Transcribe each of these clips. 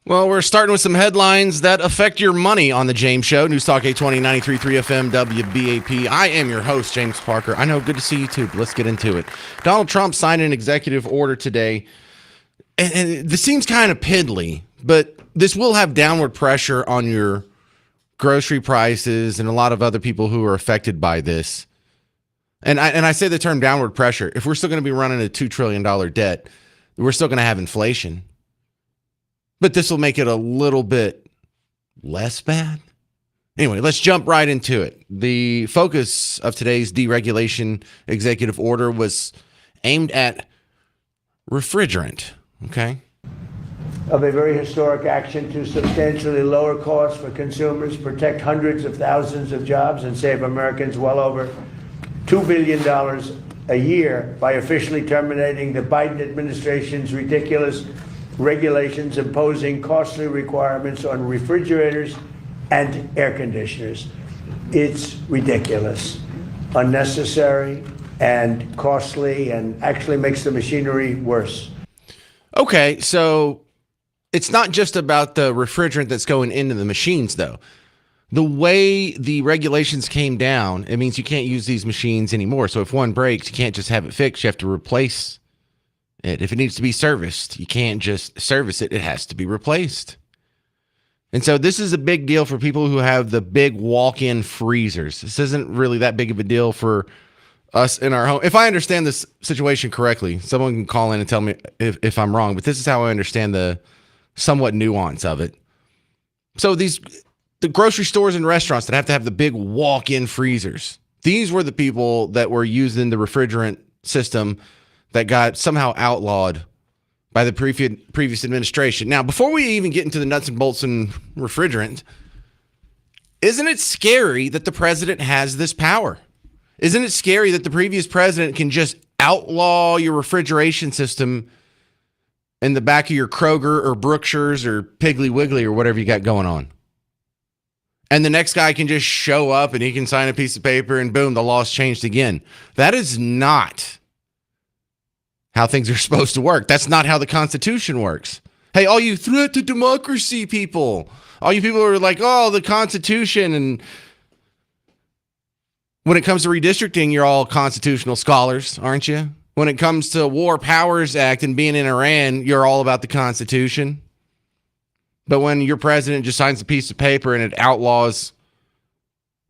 Well, we're starting with some headlines that affect your money on The James Show. News Talk 820 93.3 FM WBAP. I am your host, James Parker. I know, good to see you too, but let's get into it. Donald Trump signed an executive order today, and this seems kind of piddly, but this will have downward pressure on your grocery prices and a lot of other people who are affected by this. And I say the term downward pressure. If we're still going to be running a $2 trillion debt, we're still going to have inflation. But this will make it a little bit less bad. Anyway, let's jump right into it. The focus of today's deregulation executive order was aimed at refrigerant, okay? Of a very historic action to substantially lower costs for consumers, protect hundreds of thousands of jobs, and save Americans well over $2 billion a year by officially terminating the Biden administration's ridiculous regulations imposing costly requirements on refrigerators and air conditioners. It's ridiculous, unnecessary, and costly, and actually makes the machinery worse. Okay, so it's not just about the refrigerant that's going into the machines, though. The way the regulations came down, it means you can't use these machines anymore. So if one breaks, you can't just have it fixed. You have to replace it. If it needs to be serviced, you can't just service it. It has to be replaced. And so this is a big deal for people who have the big walk-in freezers. This isn't really that big of a deal for us in our home. If I understand this situation correctly, someone can call in and tell me if I'm wrong, but this is how I understand the somewhat nuance of it. So the grocery stores and restaurants that have to have the big walk-in freezers, these were the people that were using the refrigerant system that got somehow outlawed by the previous administration. Now, before we even get into the nuts and bolts and refrigerant, isn't it scary that the president has this power? Isn't it scary that the previous president can just outlaw your refrigeration system in the back of your Kroger or Brookshire's or Piggly Wiggly or whatever you got going on? And the next guy can just show up and he can sign a piece of paper and boom, the law's changed again. That is not how things are supposed to work. That's not how the Constitution works. Hey, all you threat to democracy people, all you people who are like, oh, the Constitution, and when it comes to redistricting, you're all constitutional scholars, aren't you? When it comes to War Powers Act and being in Iran, you're all about the Constitution. But when your president just signs a piece of paper and it outlaws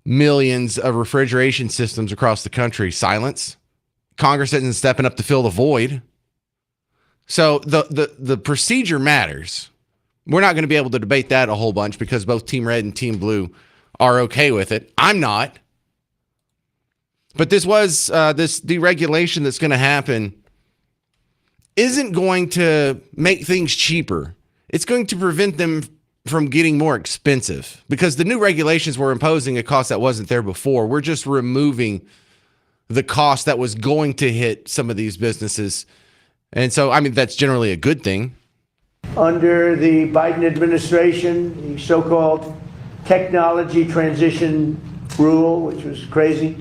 millions of refrigeration systems across the country, silence. Congress isn't stepping up to fill the void. So the procedure matters. We're not going to be able to debate that a whole bunch because both Team Red and Team Blue are okay with it. I'm not. But this deregulation that's going to happen isn't going to make things cheaper. It's going to prevent them from getting more expensive because the new regulations were imposing a cost that wasn't there before. We're just removing the cost that was going to hit some of these businesses. And so, I mean, that's generally a good thing. Under the Biden administration, the so-called technology transition rule, which was crazy,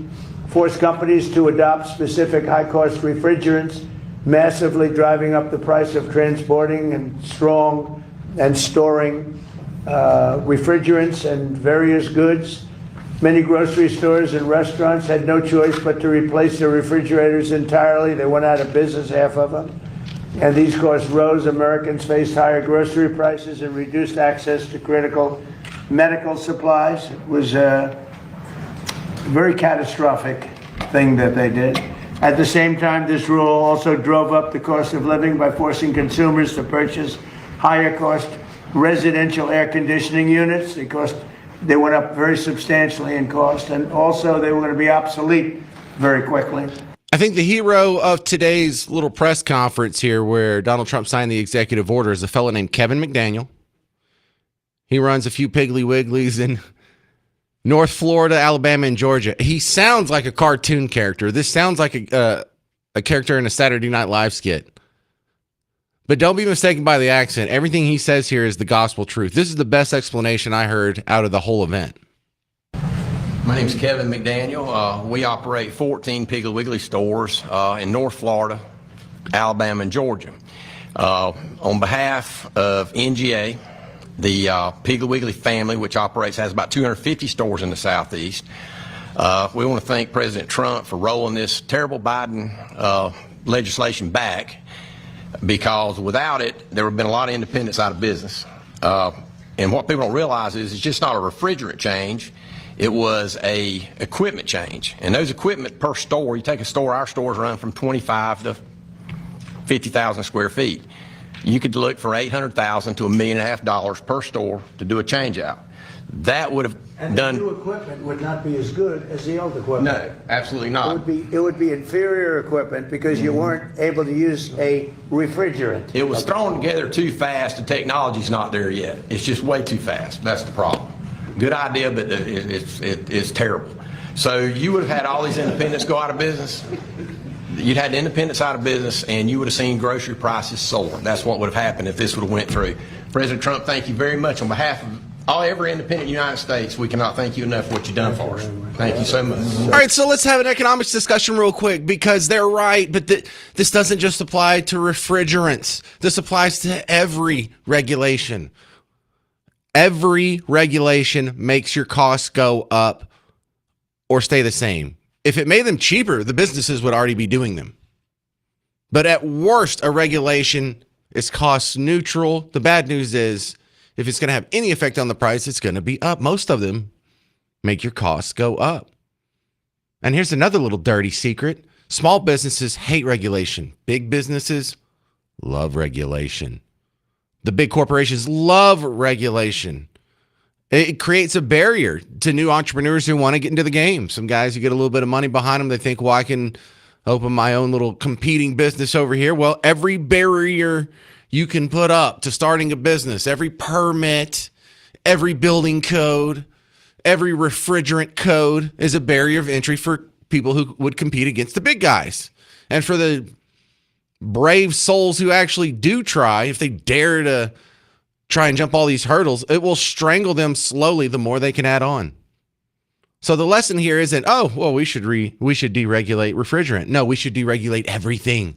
forced companies to adopt specific high-cost refrigerants, massively driving up the price of transporting and storing refrigerants and various goods. Many grocery stores and restaurants had no choice but to replace their refrigerators entirely. They went out of business, half of them. And these costs rose. Americans faced higher grocery prices and reduced access to critical medical supplies. It was a very catastrophic thing that they did. At the same time, this rule also drove up the cost of living by forcing consumers to purchase higher cost residential air conditioning units. They went up very substantially in cost, and also they were going to be obsolete very quickly. I think the hero of today's little press conference here where Donald Trump signed the executive order is a fellow named Kevin McDaniel. He runs a few Piggly Wigglies in North Florida, Alabama, and Georgia. He sounds like a cartoon character. This sounds like a character in a Saturday Night Live skit. But don't be mistaken by the accent. Everything he says here is the gospel truth. This is the best explanation I heard out of the whole event. My name's Kevin McDaniel. We operate 14 Piggly Wiggly stores in North Florida, Alabama, and Georgia. On behalf of NGA, the Piggly Wiggly family, which has about 250 stores in the Southeast. We want to thank President Trump for rolling this terrible Biden legislation back, because without it, there would have been a lot of independents out of business. And what people don't realize is it's just not a refrigerant change. It was a equipment change. And those equipment per store, you take a store, our stores run from 25 to 50,000 square feet. You could look for $800,000 to $1.5 million per store to do a change out. That would have And the new equipment would not be as good as the old equipment. No, absolutely not. It would be inferior equipment because you weren't able to use a refrigerant. It was thrown together too fast. The technology's not there yet. It's just way too fast. That's the problem. Good idea, but it's terrible. So you would have had all these independents go out of business. You'd had independents out of business, and you would have seen grocery prices soar. That's what would have happened if this would have went through. President Trump, thank you very much on behalf of every independent in the United States. We cannot thank you enough for what you've done for us. Thank you so much. All right, so let's have an economics discussion real quick, because they're right, but this doesn't just apply to refrigerants. This applies to every regulation. Every regulation makes your costs go up or stay the same. If it made them cheaper, the businesses would already be doing them. But at worst, a regulation is cost neutral. The bad news is, if it's going to have any effect on the price, it's going to be up. Most of them make your costs go up. And here's another little dirty secret. Small businesses hate regulation. Big businesses love regulation. The big corporations love regulation. It creates a barrier to new entrepreneurs who want to get into the game. Some guys who get a little bit of money behind them, they think, well, I can open my own little competing business over here. Well, every barrier you can put up to starting a business, every permit, every building code, every refrigerant code is a barrier of entry for people who would compete against the big guys. And for the brave souls who actually do try, if they dare to try and jump all these hurdles, it will strangle them slowly the more they can add on. So the lesson here isn't, oh, well, we should deregulate refrigerant. No, we should deregulate everything.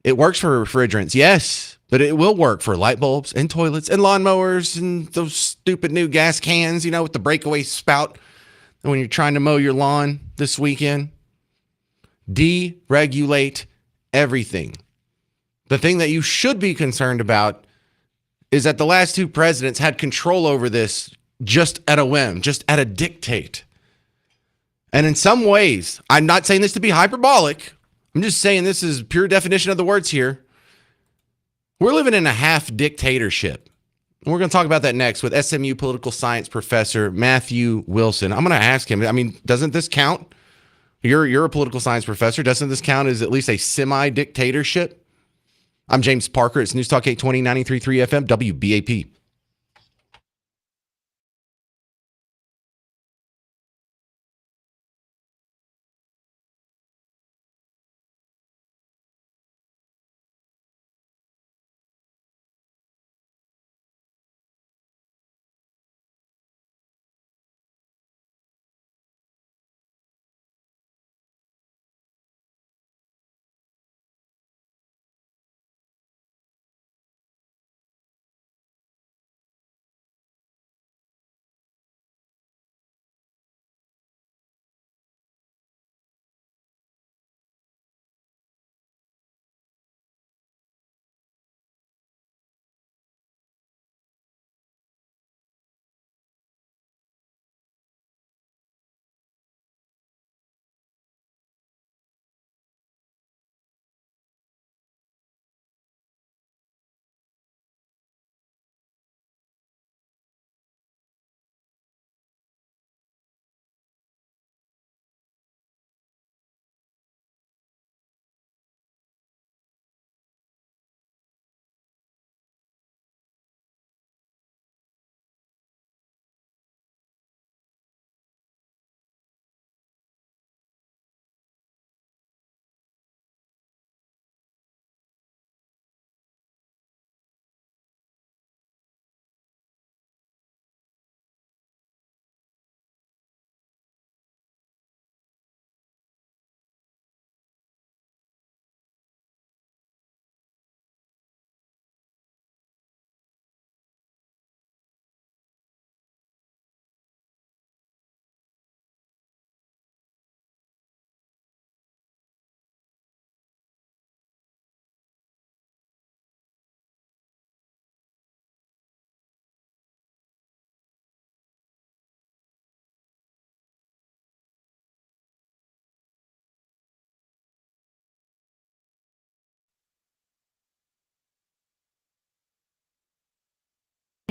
It works for refrigerants, yes, but it will work for light bulbs and toilets and lawnmowers and those stupid new gas cans, with the breakaway spout when you're trying to mow your lawn this weekend. Deregulate everything. The thing that you should be concerned about is that the last two presidents had control over this just at a whim, just at a dictate. And in some ways, I'm not saying this to be hyperbolic. I'm just saying this is pure definition of the words here. We're living in a half dictatorship. And we're going to talk about that next with SMU political science professor Matthew Wilson. I'm going to ask him, doesn't this count? You're a political science professor. Doesn't this count as at least a semi-dictatorship? I'm James Parker. It's News Talk 820, 93.3 FM, WBAP.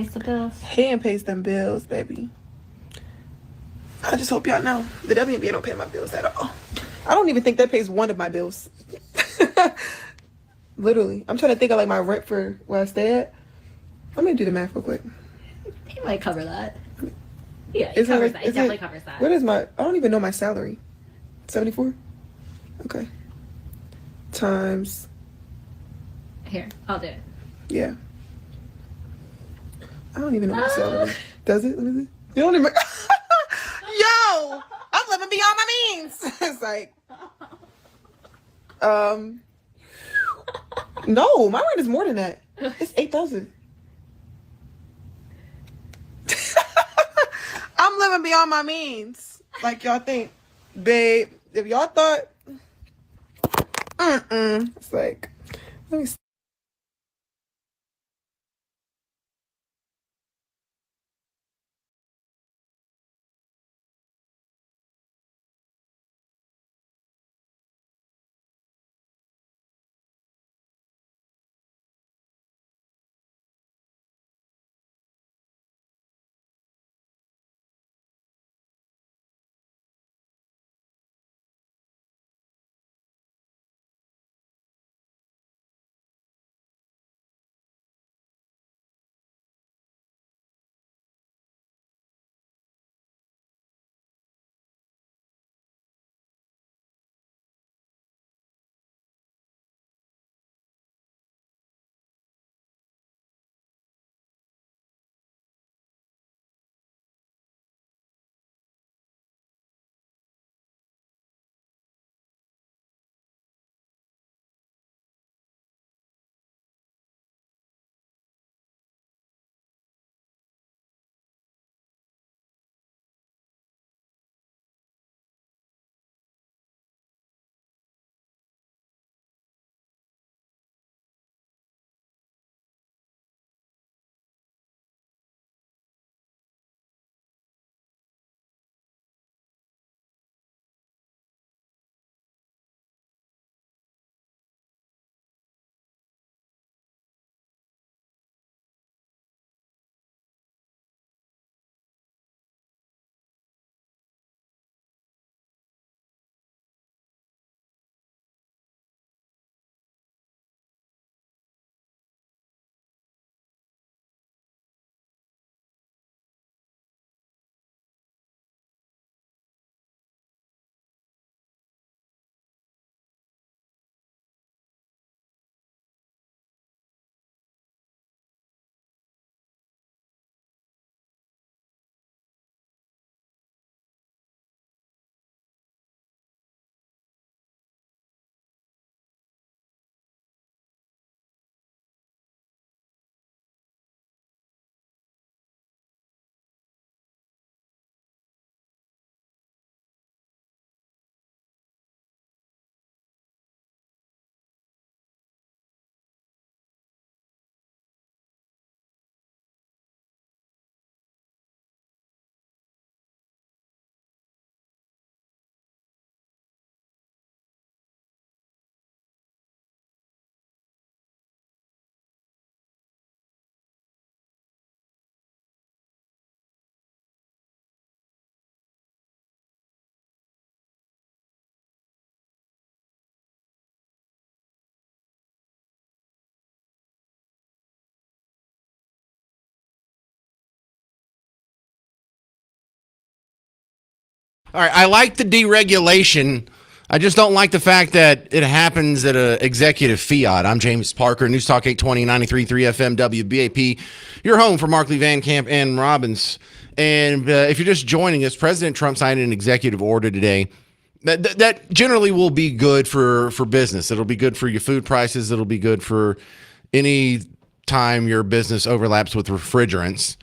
Pays the bills. Hand pays them bills, baby. I just hope y'all know the WNBA don't pay my bills at all. I don't even think that pays one of my bills. Literally. I'm trying to think of like my rent for where I stay at. Let me do the math real quick. It might cover that. Yeah, it Is covers it- that. is It definitely it- covers that. What is my, I don't even know my salary. 74? Okay. Times, Here, I'll do it. yeah. I don't even know my salary. Does it? Let me see. You don't even. Yo! I'm living beyond my means. It's like. No, my rent is more than that. It's 8,000. I'm living beyond my means. Like y'all think. Babe, if y'all thought. It's like. Let me see. All right, I like the deregulation. I just don't like the fact that it happens at a executive fiat. I'm James Parker, News Talk 820, 93.3 FM, WBAP. Your home for Markley, Van Camp, and Robbins. And if you're just joining us, President Trump signed an executive order today that generally will be good for business. It'll be good for your food prices. It'll be good for any time your business overlaps with refrigerants.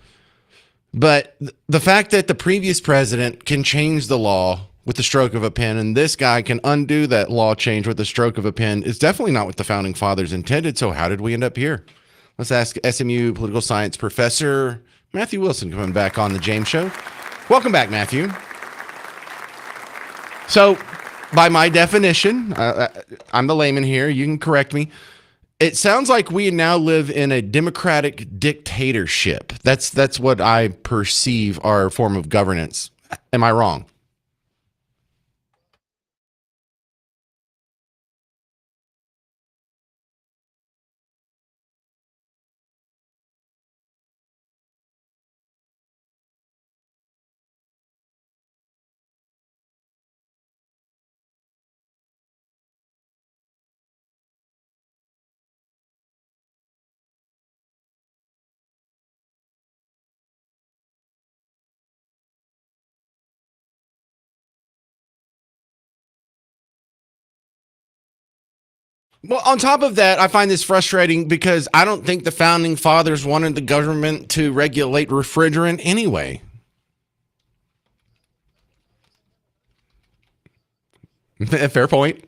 But the fact that the previous president can change the law with the stroke of a pen, and this guy can undo that law change with the stroke of a pen, is definitely not what the founding fathers intended. So how did we end up here? Let's ask SMU political science professor Matthew Wilson coming back on the James Show. Welcome back, Matthew. So by my definition, I'm the layman here. You can correct me. It sounds like we now live in a democratic dictatorship. That's what I perceive our form of governance. Am I wrong? Well, on top of that, I find this frustrating because I don't think the founding fathers wanted the government to regulate refrigerant anyway. Fair point.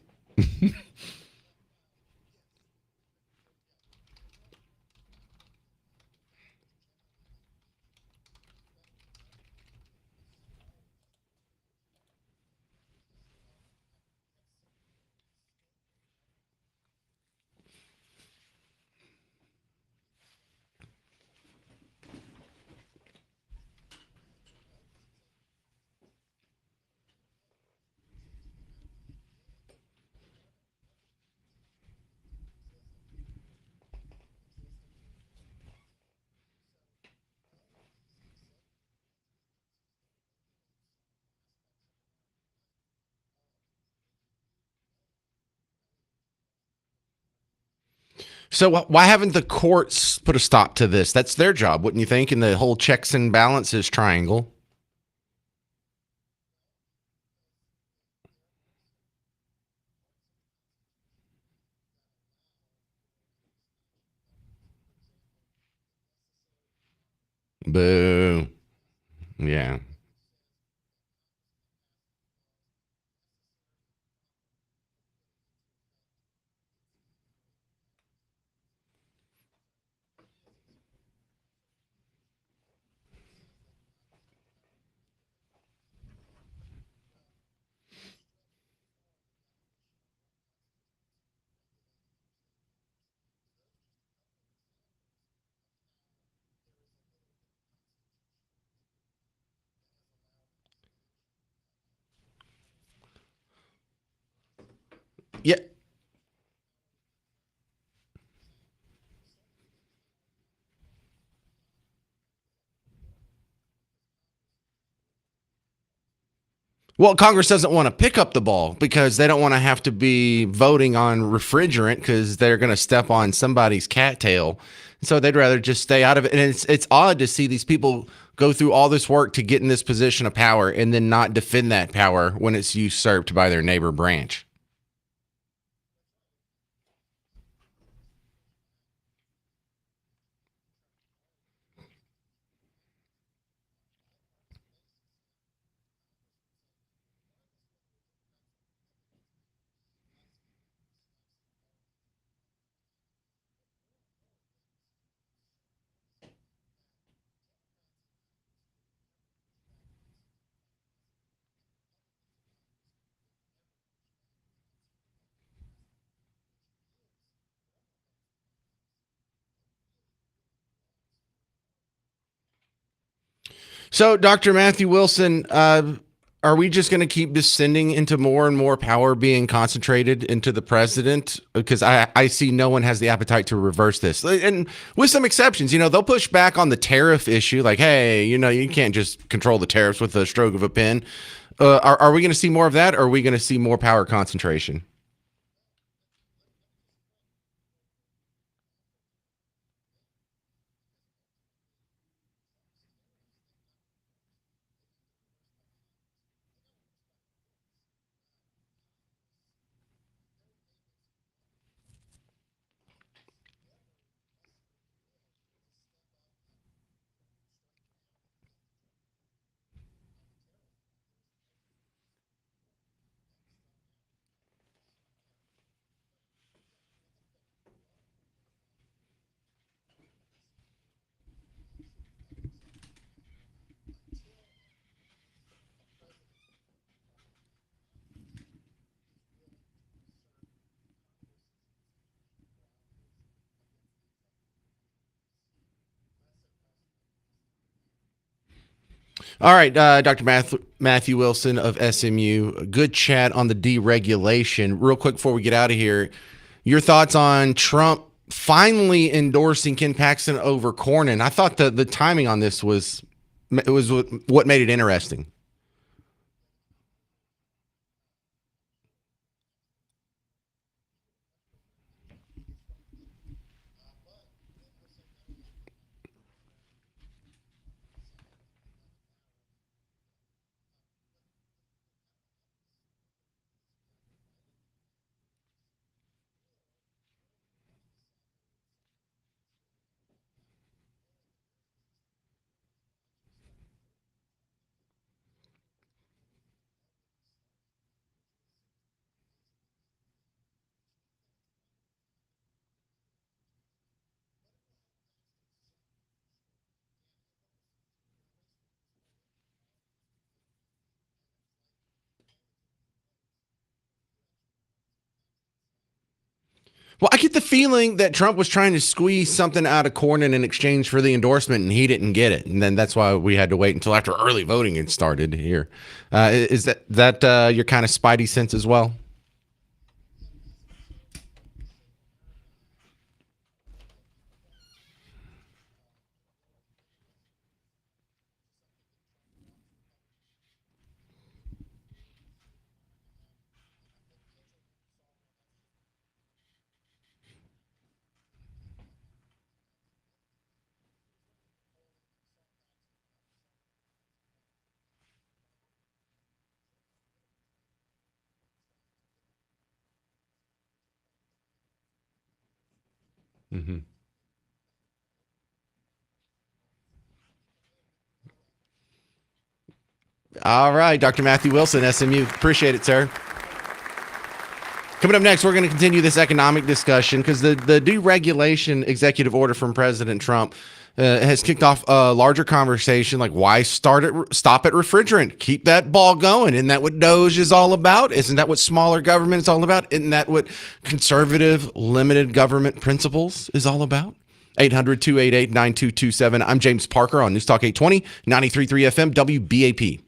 So why haven't the courts put a stop to this? That's their job, wouldn't you think? In the whole checks and balances triangle. Boo. Yeah. Yeah. Well, Congress doesn't want to pick up the ball because they don't want to have to be voting on refrigerant because they're going to step on somebody's cattail. So they'd rather just stay out of it. And it's odd to see these people go through all this work to get in this position of power and then not defend that power when it's usurped by their neighbor branch. So, Dr. Matthew Wilson, are we just going to keep descending into more and more power being concentrated into the president? Because I see no one has the appetite to reverse this. And with some exceptions, they'll push back on the tariff issue, like, hey, you can't just control the tariffs with a stroke of a pen. Are we going to see more of that, or are we going to see more power concentration? All right, Dr. Matthew Wilson of SMU. Good chat on the deregulation. Real quick before we get out of here, your thoughts on Trump finally endorsing Ken Paxton over Cornyn? I thought the timing on this was what made it interesting. Well, I get the feeling that Trump was trying to squeeze something out of Cornyn in exchange for the endorsement, and he didn't get it, and then that's why we had to wait until after early voting had started here. Is that your kind of spidey sense as well? Mm-hmm. All right, Dr. Matthew Wilson, SMU. Appreciate it, sir. Coming up next, we're going to continue this economic discussion because the deregulation executive order from President Trump has kicked off a larger conversation like why stop at refrigerant? Keep that ball going. Isn't that what DOGE is all about? Isn't that what smaller government is all about? Isn't that what conservative limited government principles is all about? 800-288-9227. I'm James Parker on News Talk 820, 93.3 FM, WBAP.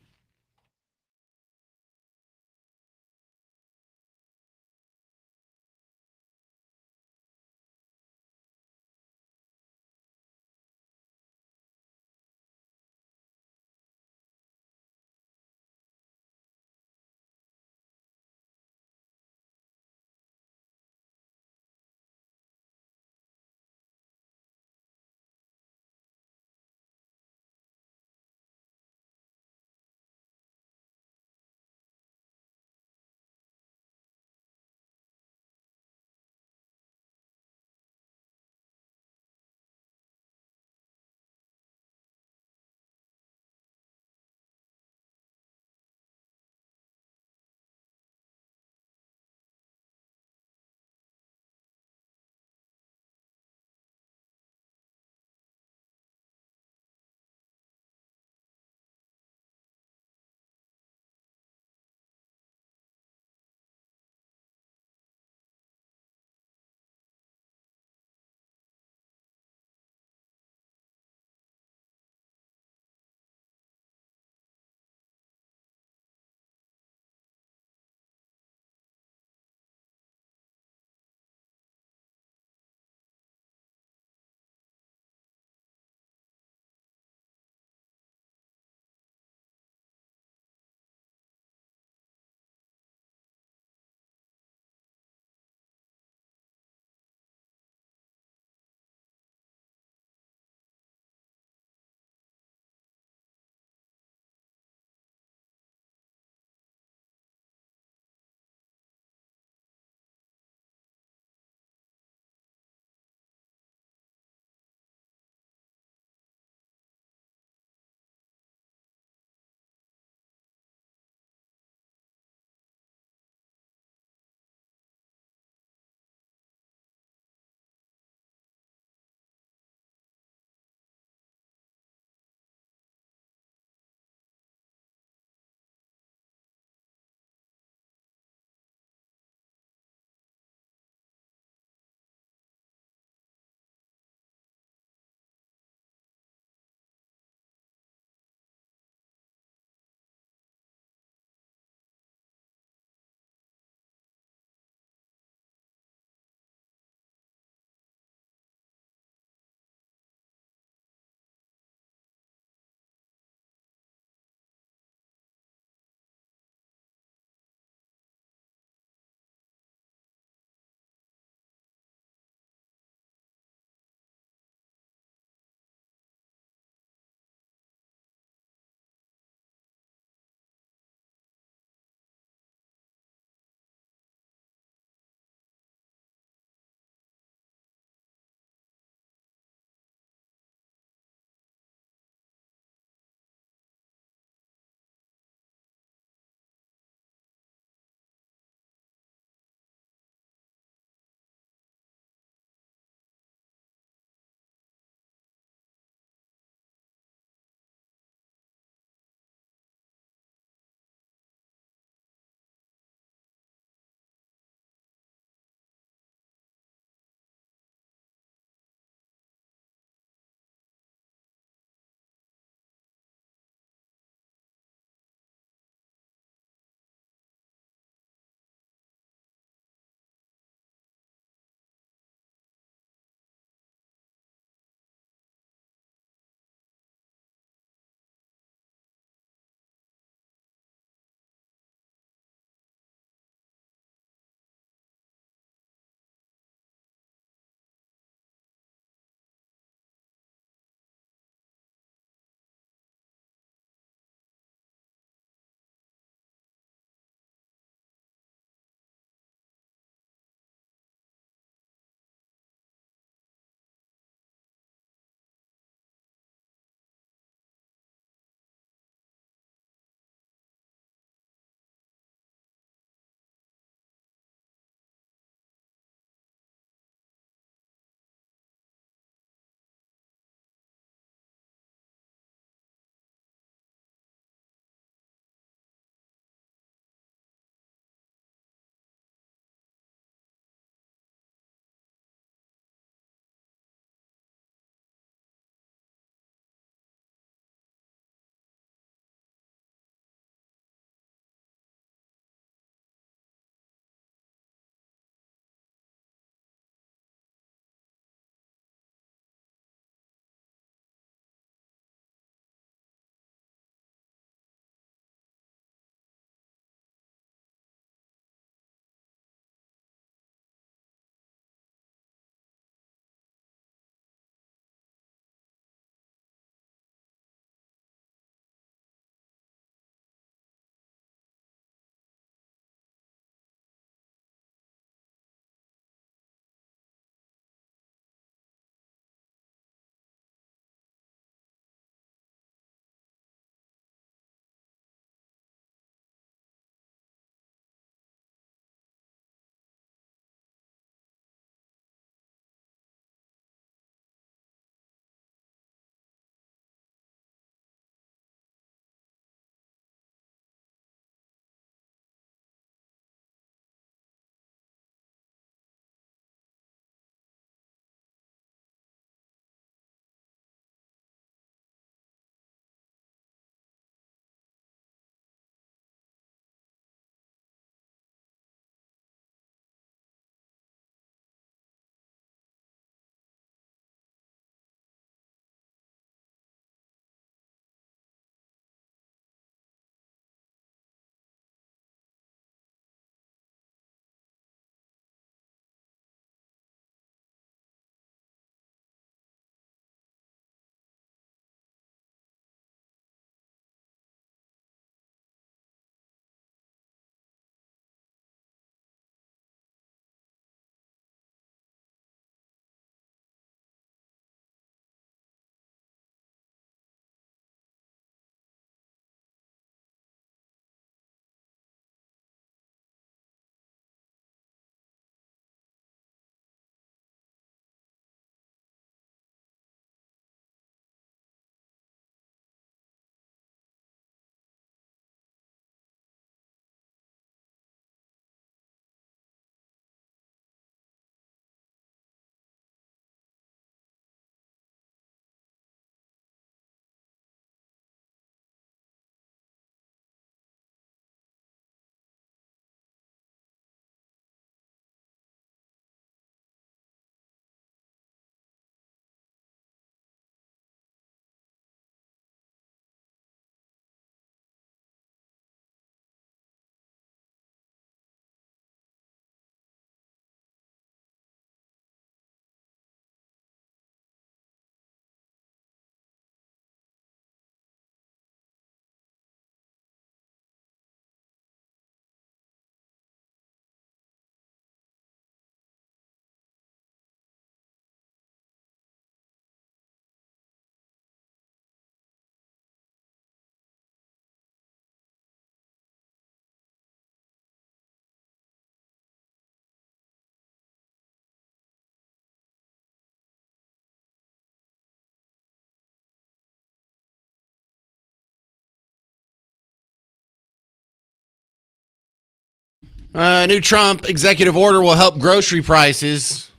A new Trump executive order will help grocery prices,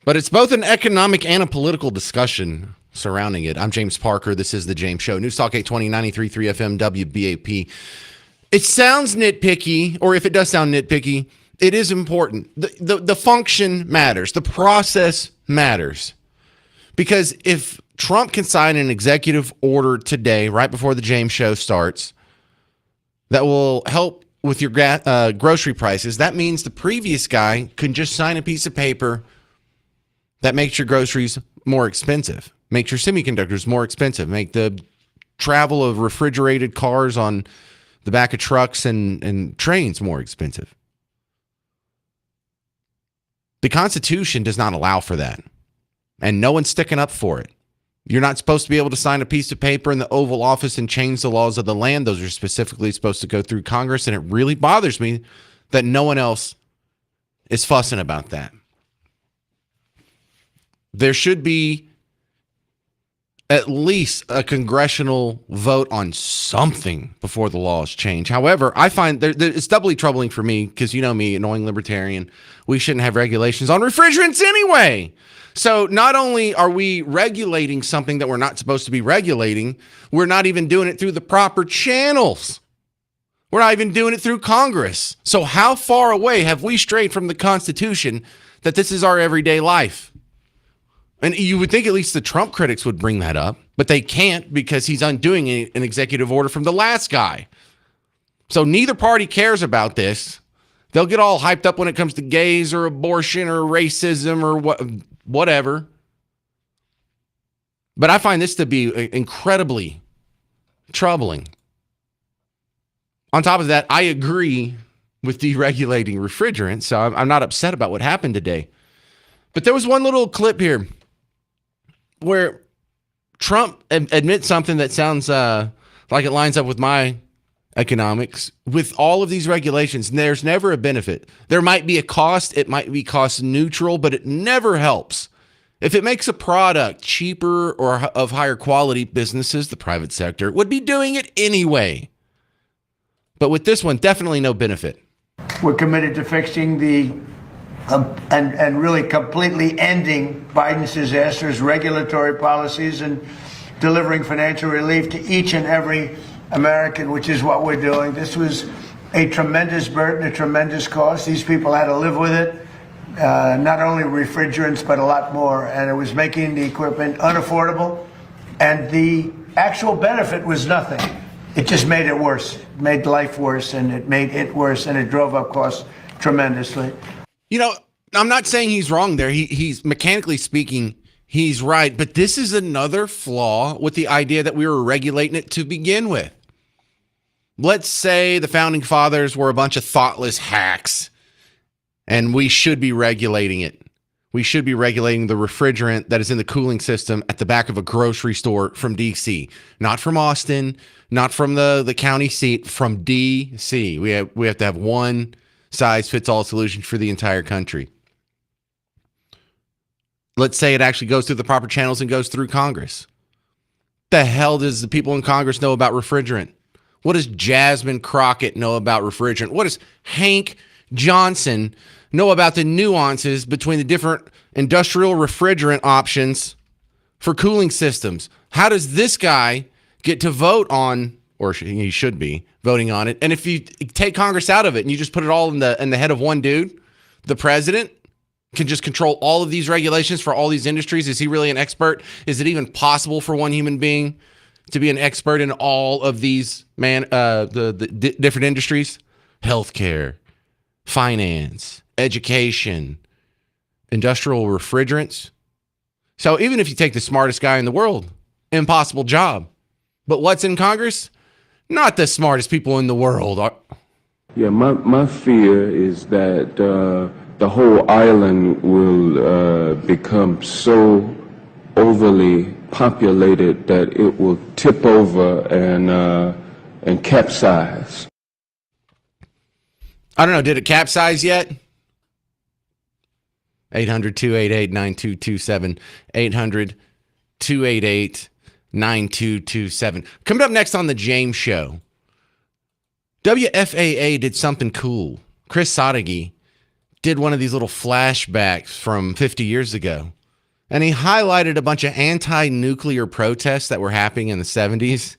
but it's both an economic and a political discussion surrounding it. I'm James Parker. This is The James Show. News Talk 820, 93.3 FM, WBAP. It sounds nitpicky, or if it does sound nitpicky, it is important. The function matters. The process matters. Because if Trump can sign an executive order today, right before The James Show starts, that will help with your grocery prices, that means the previous guy can just sign a piece of paper that makes your groceries more expensive, makes your semiconductors more expensive, make the travel of refrigerated cars on the back of trucks and trains more expensive. The Constitution does not allow for that, and no one's sticking up for it. You're not supposed to be able to sign a piece of paper in the Oval Office and change the laws of the land. Those are specifically supposed to go through Congress, and it really bothers me that no one else is fussing about that. There should be at least a congressional vote on something before the laws change. However, I find it's doubly troubling for me because, you know me, annoying libertarian, we shouldn't have regulations on refrigerants anyway. So not only are we regulating something that we're not supposed to be regulating, we're not even doing it through the proper channels. We're not even doing it through Congress. So how far away have we strayed from the Constitution that this is our everyday life? And you would think at least the Trump critics would bring that up, but they can't because he's undoing an executive order from the last guy. So neither party cares about this. They'll get all hyped up when it comes to gays or abortion or racism or whatever. But I find this to be incredibly troubling. On top of that, I agree with deregulating refrigerants, so I'm not upset about what happened today. But there was one little clip here where Trump admits something that sounds like it lines up with my economics. With all of these regulations, there's never a benefit. There might be a cost. It might be cost neutral, but it never helps. If it makes a product cheaper or of higher quality, businesses, the private sector, would be doing it anyway. But with this one, definitely no benefit. We're committed to fixing and really completely ending Biden's disastrous regulatory policies and delivering financial relief to each and every American, which is what we're doing. This was a tremendous burden, a tremendous cost. These people had to live with it, not only refrigerants, but a lot more. And it was making the equipment unaffordable. And the actual benefit was nothing. It just made it worse. It made life worse, and it made it worse, and it drove up costs tremendously. You know, I'm not saying he's wrong there. He's mechanically speaking, he's right. But this is another flaw with the idea that we were regulating it to begin with. Let's say the founding fathers were a bunch of thoughtless hacks and we should be regulating it. We should be regulating the refrigerant that is in the cooling system at the back of a grocery store from D.C., not from Austin, not from the county seat, from D.C. We have to have one size fits all solution for the entire country. Let's say it actually goes through the proper channels and goes through Congress. The hell does the people in Congress know about refrigerant? What does Jasmine Crockett know about refrigerant? What does Hank Johnson know about the nuances between the different industrial refrigerant options for cooling systems? How does this guy get to vote on, or he should be voting on it? And if you take Congress out of it and you just put it all in the head of one dude, the president can just control all of these regulations for all these industries. Is he really an expert? Is it even possible for one human being to be an expert in all of these the different industries? Healthcare, finance, education, industrial refrigerants. So even if you take the smartest guy in the world, impossible job. But what's in Congress? Not the smartest people in the world. Yeah, my fear is that the whole island will become so overly populated that it will tip over and capsize. I don't know. Did it capsize yet? 800-288-9227. 800-288-9227. Coming up next on The James Show, WFAA did something cool Chris Sadeghi did one of these little flashbacks from 50 years ago. And he highlighted a bunch of anti-nuclear protests that were happening in the 70s.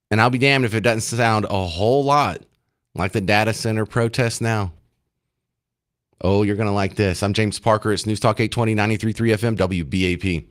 And I'll be damned if it doesn't sound a whole lot like the data center protests now. Oh, you're going to like this. I'm James Parker. It's News Talk 820, 93.3 FM, WBAP.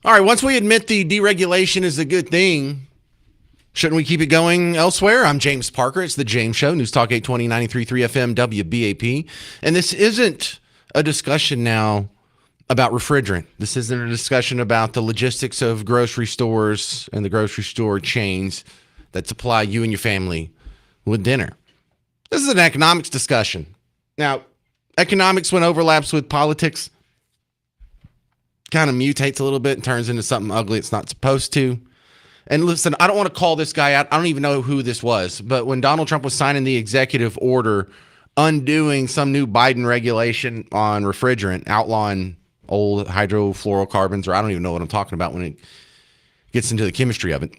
All right, once we admit the deregulation is a good thing, shouldn't we keep it going elsewhere? I'm James Parker. It's The James Show, News Talk 820, 93.3 FM, WBAP. And this isn't a discussion now about refrigerant. This isn't a discussion about the logistics of grocery stores and the grocery store chains that supply you and your family with dinner. This is an economics discussion. Now, economics, when overlaps with politics, kind of mutates a little bit and turns into something ugly it's not supposed to. And listen, I don't want to call this guy out. I don't even know who this was. But when Donald Trump was signing the executive order undoing some new Biden regulation on refrigerant, outlawing old hydrofluorocarbons, or I don't even know what I'm talking about when it gets into the chemistry of it.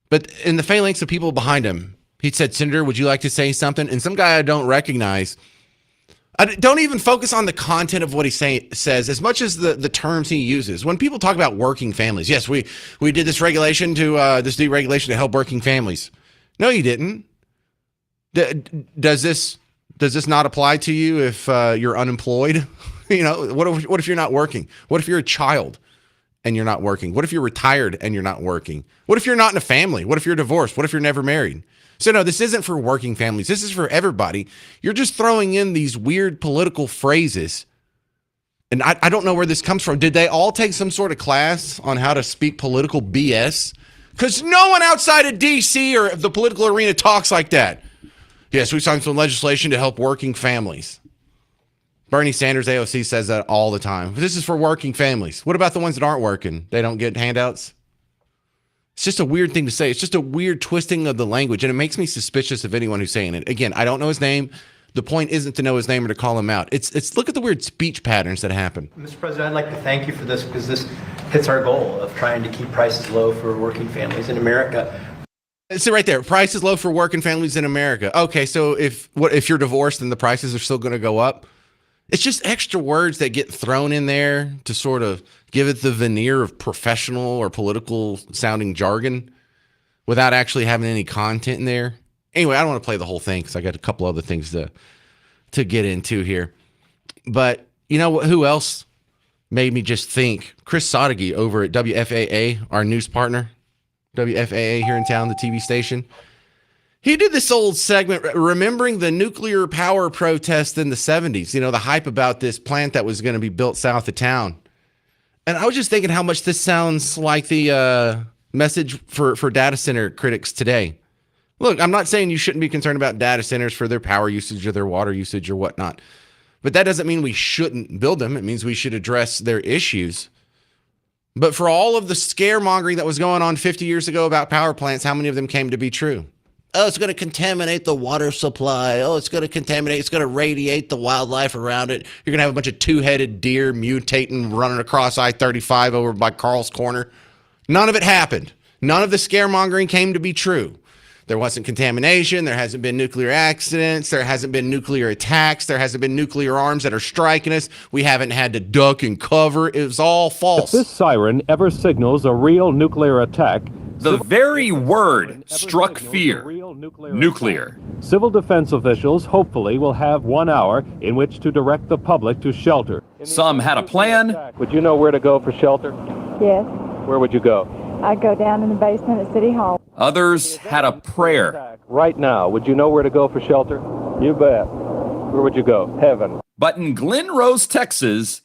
But in the phalanx of people behind him, he said, Senator, would you like to say something? And some guy I don't recognize. I don't even focus on the content of what he says as much as the terms he uses. When people talk about working families, yes, we did this regulation this deregulation to help working families. No, you didn't. Does this not apply to you if you're unemployed? You know, what if you're not working? What if you're a child and you're not working? What if you're retired and you're not working? What if you're not in a family? What if you're divorced? What if you're never married? So no, this isn't for working families. This is for everybody. You're just throwing in these weird political phrases. And I don't know where this comes from. Did they all take some sort of class on how to speak political BS? Because no one outside of D.C. or the political arena talks like that. Yes, we signed some legislation to help working families. Bernie Sanders, AOC, says that all the time. This is for working families. What about the ones that aren't working? They don't get handouts? It's just a weird thing to say. It's just a weird twisting of the language, and it makes me suspicious of anyone who's saying it. Again, I don't know his name. The point isn't to know his name or to call him out. It's look at the weird speech patterns that happen. Mr. President, I'd like to thank you for this because this hits our goal of trying to keep prices low for working families in America. See right there, prices low for working families in America. Okay, so if you're divorced and the prices are still going to go up? It's just extra words that get thrown in there to sort of give it the veneer of professional or political sounding jargon without actually having any content in there. Anyway, I don't want to play the whole thing because I got a couple other things to get into here. But you know who else made me just think? Chris Sadeghi over at WFAA, our news partner, WFAA here in town, the TV station. He did this old segment remembering the nuclear power protest in the 70s, you know, the hype about this plant that was going to be built south of town. And I was just thinking how much this sounds like the message for data center critics today. Look, I'm not saying you shouldn't be concerned about data centers for their power usage or their water usage or whatnot. But that doesn't mean we shouldn't build them. It means we should address their issues. But for all of the scaremongering that was going on 50 years ago about power plants, how many of them came to be true? Oh, it's going to contaminate the water supply. Oh, it's going to radiate the wildlife around it. You're going to have a bunch of two-headed deer mutating, running across I-35 over by Carl's Corner. None of it happened. None of the scaremongering came to be true. There wasn't contamination. There hasn't been nuclear accidents. There hasn't been nuclear attacks. There hasn't been nuclear arms that are striking us. We haven't had to duck and cover. It was all false. If this siren ever signals a real nuclear attack, the very word struck fear. Nuclear. Civil defense officials hopefully will have 1 hour in which to direct the public to shelter. Some had a plan. Would you know where to go for shelter? Yes. Where would you go? I'd go down in the basement at City Hall. Others had a prayer. Right now, would you know where to go for shelter? You bet. Where would you go? Heaven. But in Glen Rose, Texas,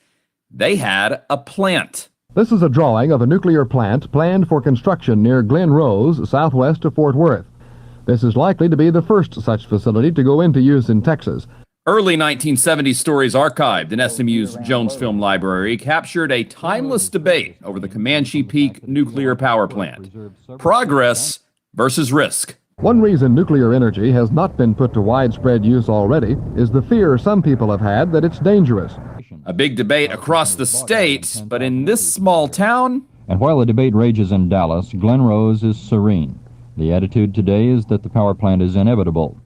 they had a plant. This is a drawing of a nuclear plant planned for construction near Glen Rose, southwest of Fort Worth. This is likely to be the first such facility to go into use in Texas. Early 1970s stories archived in SMU's Jones Film Library captured a timeless debate over the Comanche Peak nuclear power plant. Progress versus risk. One reason nuclear energy has not been put to widespread use already is the fear some people have had that it's dangerous. A big debate across the state, but in this small town... And while the debate rages in Dallas, Glen Rose is serene. The attitude today is that the power plant is inevitable.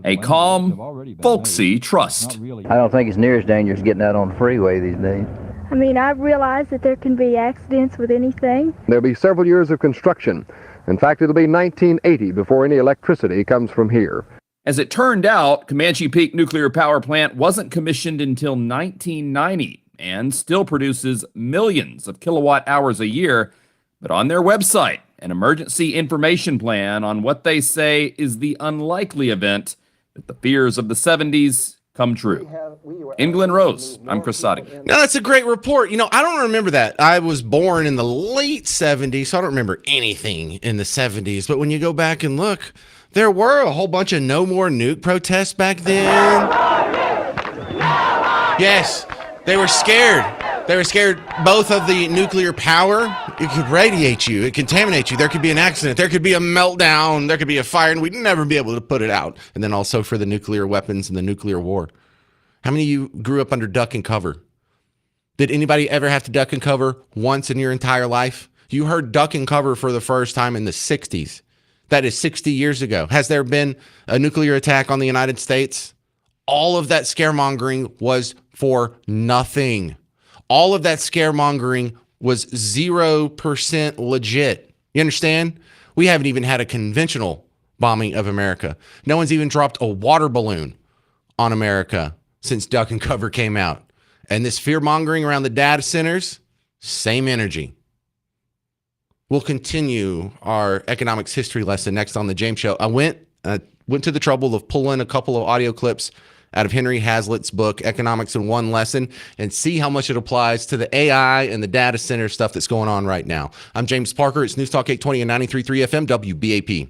A calm, folksy trust. I don't think it's near as dangerous getting out on the freeway these days. I mean, I realize that there can be accidents with anything. There'll be several years of construction. In fact, it'll be 1980 before any electricity comes from here. As it turned out, Comanche Peak Nuclear Power Plant wasn't commissioned until 1990, and still produces millions of kilowatt hours a year. But on their website, an emergency information plan on what they say is the unlikely event that the fears of the 70s come true. In Glen Rose, I'm Chris Soddy. No, that's a great report. You know, I don't remember that. I was born in the late 70s, so I don't remember anything in the 70s. But when you go back and look, there were a whole bunch of no more nuke protests back then. Yes, they were scared. They were scared both of the nuclear power. It could radiate you. It contaminate you. There could be an accident. There could be a meltdown. There could be a fire, and we'd never be able to put it out. And then also for the nuclear weapons and the nuclear war. How many of you grew up under duck and cover? Did anybody ever have to duck and cover once in your entire life? You heard duck and cover for the first time in the 60s. That is 60 years ago. Has there been a nuclear attack on the United States? All of that scaremongering was for nothing. All of that scaremongering was 0% legit. You understand? We haven't even had a conventional bombing of America. No one's even dropped a water balloon on America since Duck and Cover came out. And this fear-mongering around the data centers, same energy. We'll continue our economics history lesson next on The James Show. I went to the trouble of pulling a couple of audio clips out of Henry Hazlitt's book, Economics in One Lesson, and see how much it applies to the AI and the data center stuff that's going on right now. I'm James Parker. It's News Talk 820 and 93.3 FM, WBAP.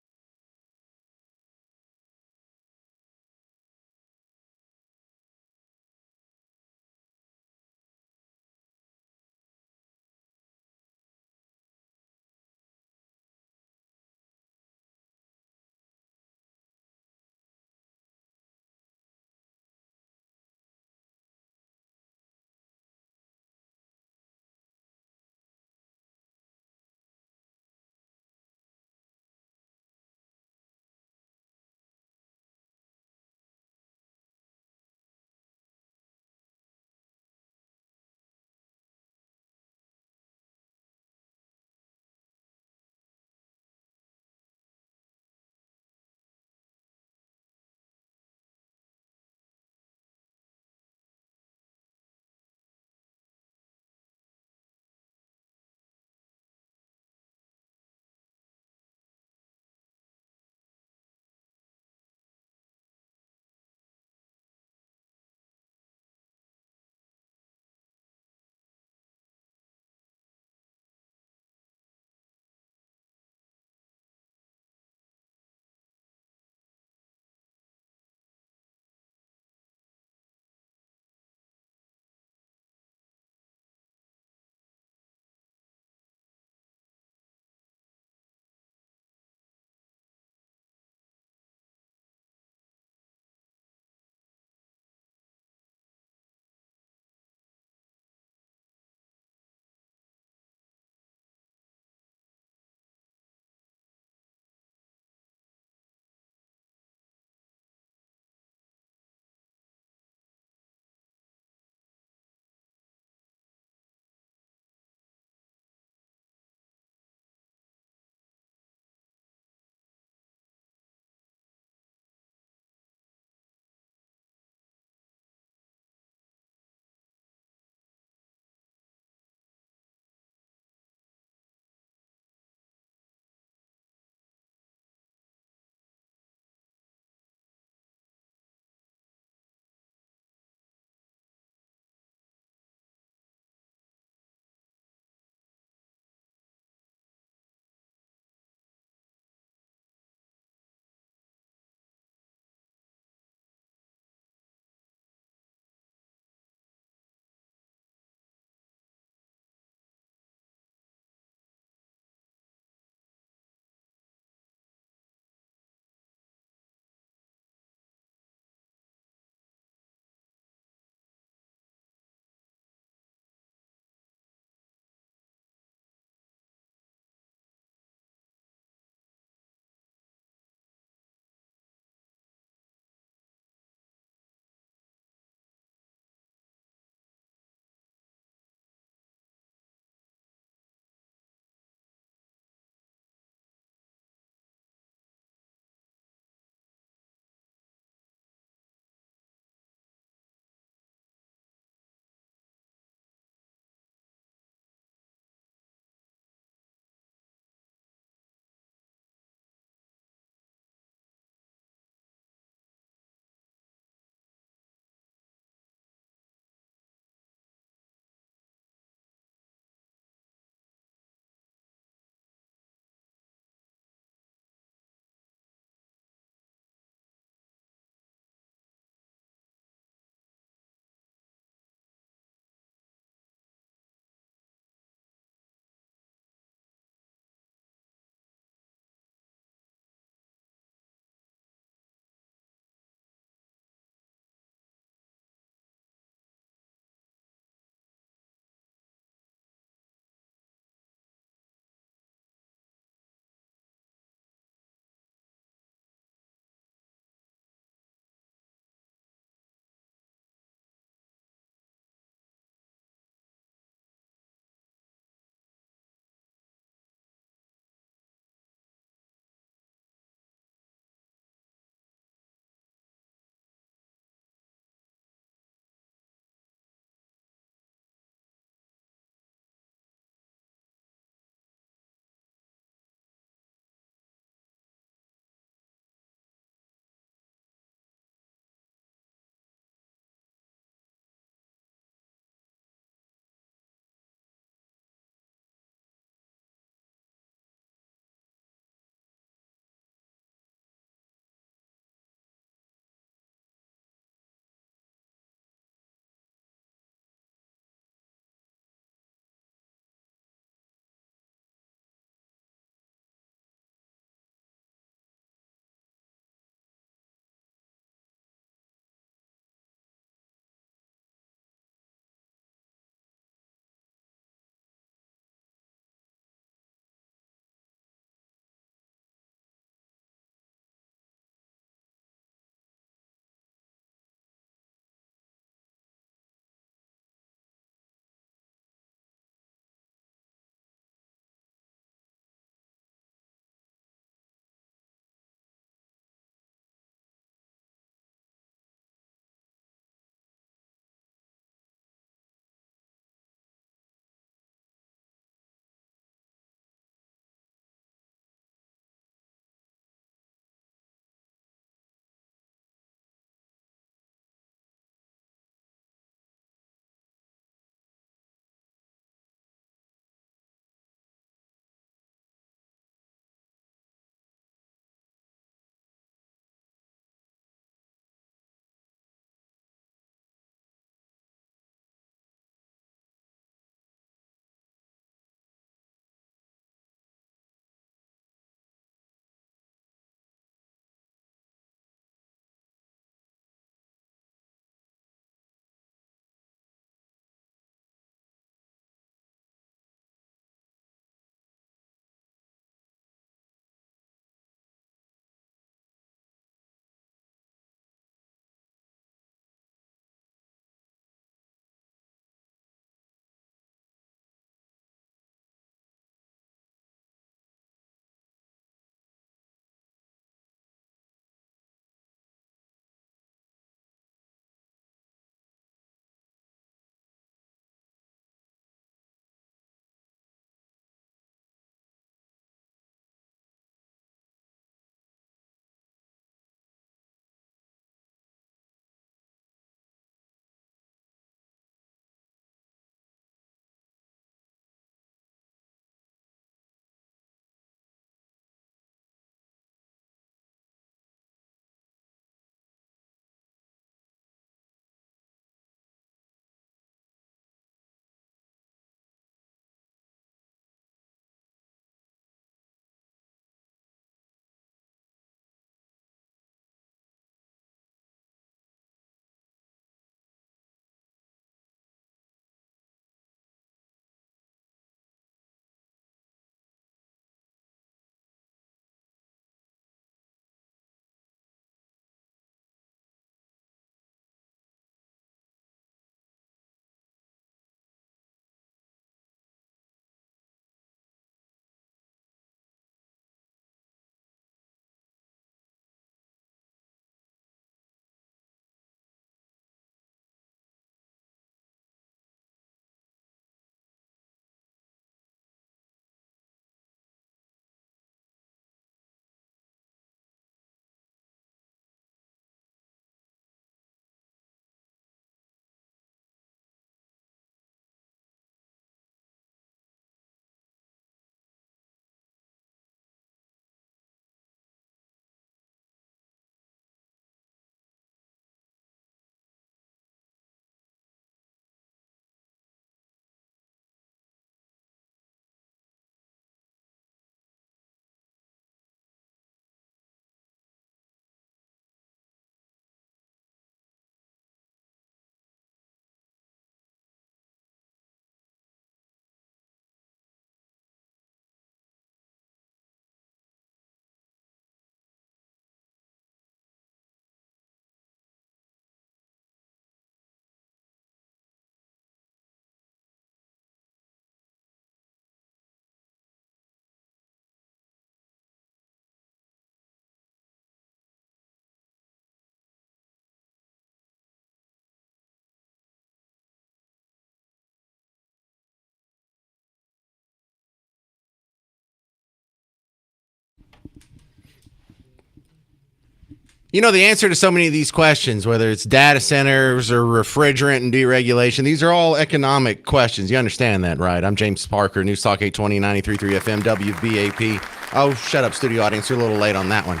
You know, the answer to so many of these questions, whether it's data centers or refrigerant and deregulation, these are all economic questions. You understand that, right? I'm James Parker, News Talk 820, 93.3 FM, WBAP. Oh, shut up, studio audience. You're a little late on that one.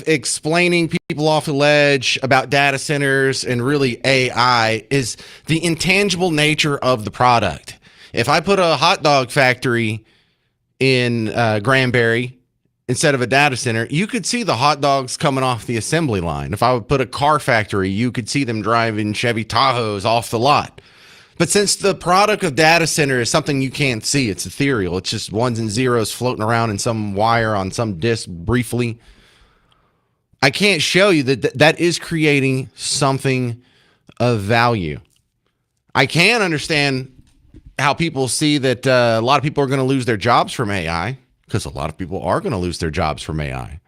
Explaining people off the ledge about data centers and really AI is the intangible nature of the product. If I put a hot dog factory in Granbury instead of a data center, you could see the hot dogs coming off the assembly line. If I would put a car factory, you could see them driving Chevy Tahoes off the lot. But since the product of data center is something you can't see, it's ethereal. It's just ones and zeros floating around in some wire on some disk briefly. I can't show you that that is creating something of value. I can understand how people see that a lot of people are going to lose their jobs from AI, because a lot of people are going to lose their jobs from AI.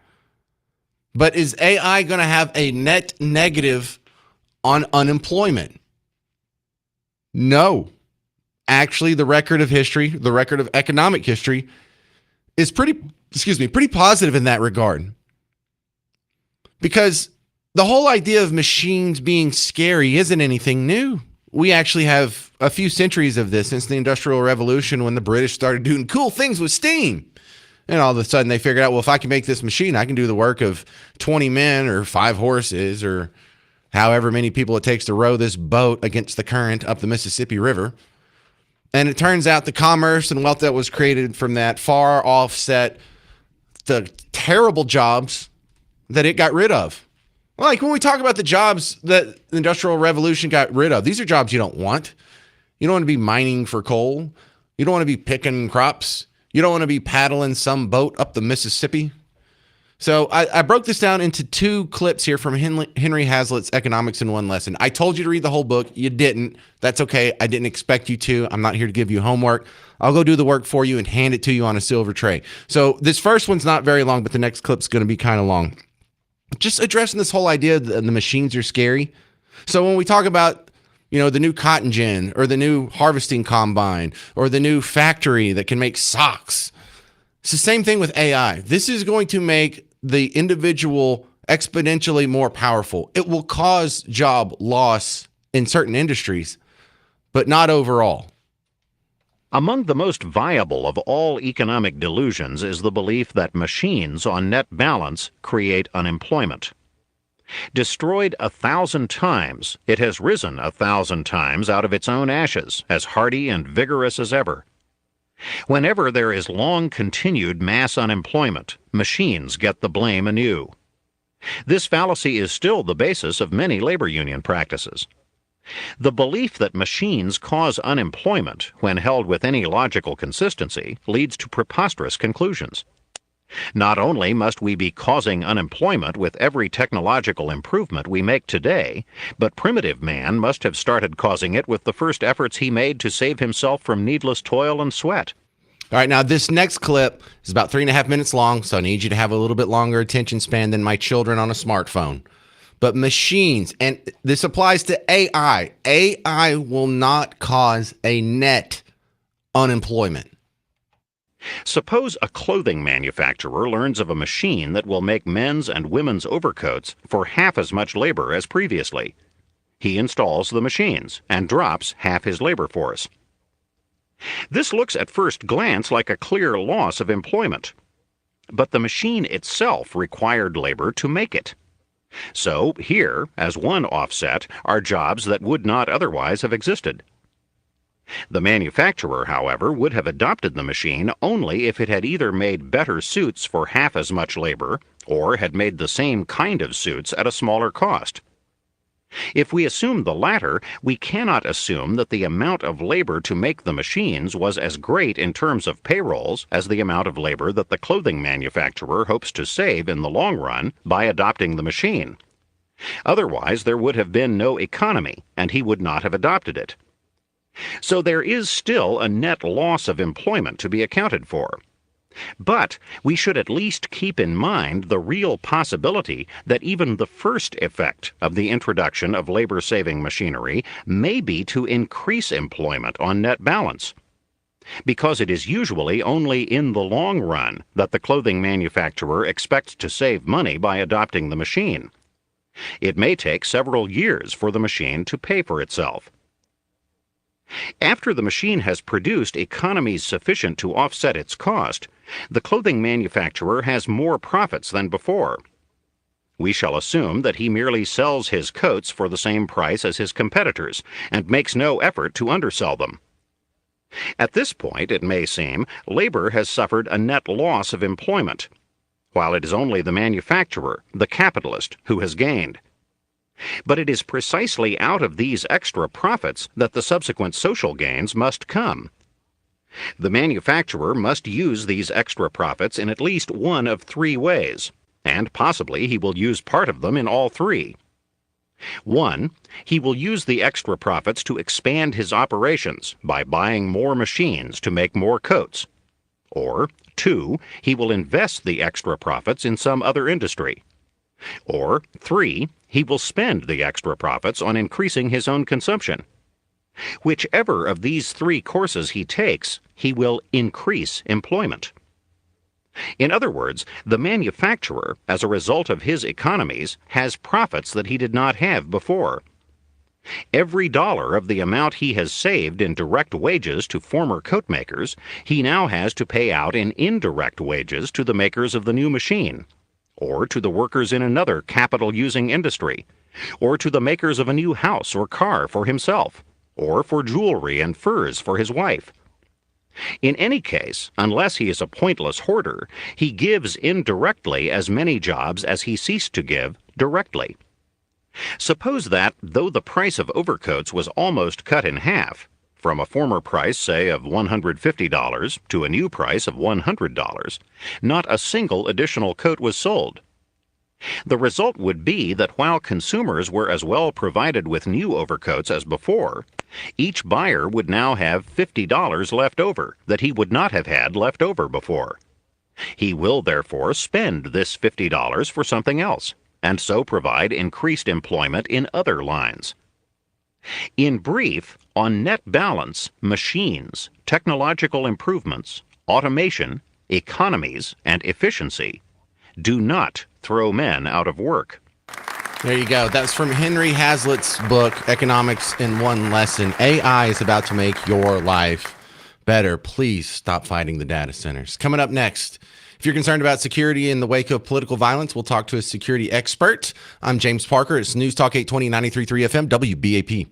But is AI going to have a net negative on unemployment? No. Actually, the record of history, the record of economic history is pretty positive in that regard. Because the whole idea of machines being scary isn't anything new. We actually have a few centuries of this since the Industrial Revolution, when the British started doing cool things with steam. And all of a sudden they figured out, well, if I can make this machine, I can do the work of 20 men or 5 horses or however many people it takes to row this boat against the current up the Mississippi River. And it turns out the commerce and wealth that was created from that far offset the terrible jobs that it got rid of. Like when we talk about the jobs that the Industrial Revolution got rid of, these are jobs you don't want. You don't want to be mining for coal. You don't want to be picking crops. You don't want to be paddling some boat up the Mississippi. So I broke this down into 2 clips here from Henry Hazlitt's Economics in One Lesson. I told you to read the whole book. You didn't. That's okay. I didn't expect you to. I'm not here to give you homework. I'll go do the work for you and hand it to you on a silver tray. So this first one's not very long, but the next clip's going to be kind of long. Just addressing this whole idea that the machines are scary. So when we talk about, the new cotton gin or the new harvesting combine or the new factory that can make socks, it's the same thing with AI. This is going to make the individual exponentially more powerful. It will cause job loss in certain industries, but not overall. Among the most viable of all economic delusions is the belief that machines on net balance create unemployment. Destroyed 1,000 times, it has risen 1,000 times out of its own ashes, as hardy and vigorous as ever. Whenever there is long-continued mass unemployment, machines get the blame anew. This fallacy is still the basis of many labor union practices. The belief that machines cause unemployment, when held with any logical consistency, leads to preposterous conclusions. Not only must we be causing unemployment with every technological improvement we make today, but primitive man must have started causing it with the first efforts he made to save himself from needless toil and sweat. All right, now this next clip is about 3.5 minutes long, so I need you to have a little bit longer attention span than my children on a smartphone. But machines, and this applies to AI, AI will not cause a net unemployment. Suppose a clothing manufacturer learns of a machine that will make men's and women's overcoats for half as much labor as previously. He installs the machines and drops half his labor force. This looks at first glance like a clear loss of employment, but the machine itself required labor to make it. So here, as one offset, are jobs that would not otherwise have existed. The manufacturer, however, would have adopted the machine only if it had either made better suits for half as much labor or had made the same kind of suits at a smaller cost. If we assume the latter, we cannot assume that the amount of labor to make the machines was as great in terms of payrolls as the amount of labor that the clothing manufacturer hopes to save in the long run by adopting the machine. Otherwise, there would have been no economy, and he would not have adopted it. So there is still a net loss of employment to be accounted for. But we should at least keep in mind the real possibility that even the first effect of the introduction of labor-saving machinery may be to increase employment on net balance. because it is usually only in the long run that the clothing manufacturer expects to save money by adopting the machine. It may take several years for the machine to pay for itself. After the machine has produced economies sufficient to offset its cost, the clothing manufacturer has more profits than before. We shall assume that he merely sells his coats for the same price as his competitors and makes no effort to undersell them. At this point, it may seem, labor has suffered a net loss of employment, while it is only the manufacturer, the capitalist, who has gained. But it is precisely out of these extra profits that the subsequent social gains must come. The manufacturer must use these extra profits in at least one of three ways, and possibly he will use part of them in all three. 1. He will use the extra profits to expand his operations by buying more machines to make more coats. Or 2. He will invest the extra profits in some other industry. Or 3. He will spend the extra profits on increasing his own consumption. Whichever of these three courses he takes, he will increase employment. In other words, the manufacturer, as a result of his economies, has profits that he did not have before. Every dollar of the amount he has saved in direct wages to former coat makers, he now has to pay out in indirect wages to the makers of the new machine, or to the workers in another capital-using industry, or to the makers of a new house or car for himself, or for jewelry and furs for his wife. In any case, unless he is a pointless hoarder, he gives indirectly as many jobs as he ceased to give directly. Suppose that, though the price of overcoats was almost cut in half, from a former price, say, of $150 to a new price of $100, not a single additional coat was sold. The result would be that while consumers were as well provided with new overcoats as before, each buyer would now have $50 left over that he would not have had left over before. He will therefore spend this $50 for something else, and so provide increased employment in other lines. In brief, on net balance, machines, technological improvements, automation, economies, and efficiency do not throw men out of work. There you go. That's from Henry Hazlitt's book, Economics in One Lesson. AI is about to make your life better. Please stop fighting the data centers. Coming up next, if you're concerned about security in the wake of political violence, we'll talk to a security expert. I'm James Parker. It's News Talk 820, 93.3 FM, WBAP.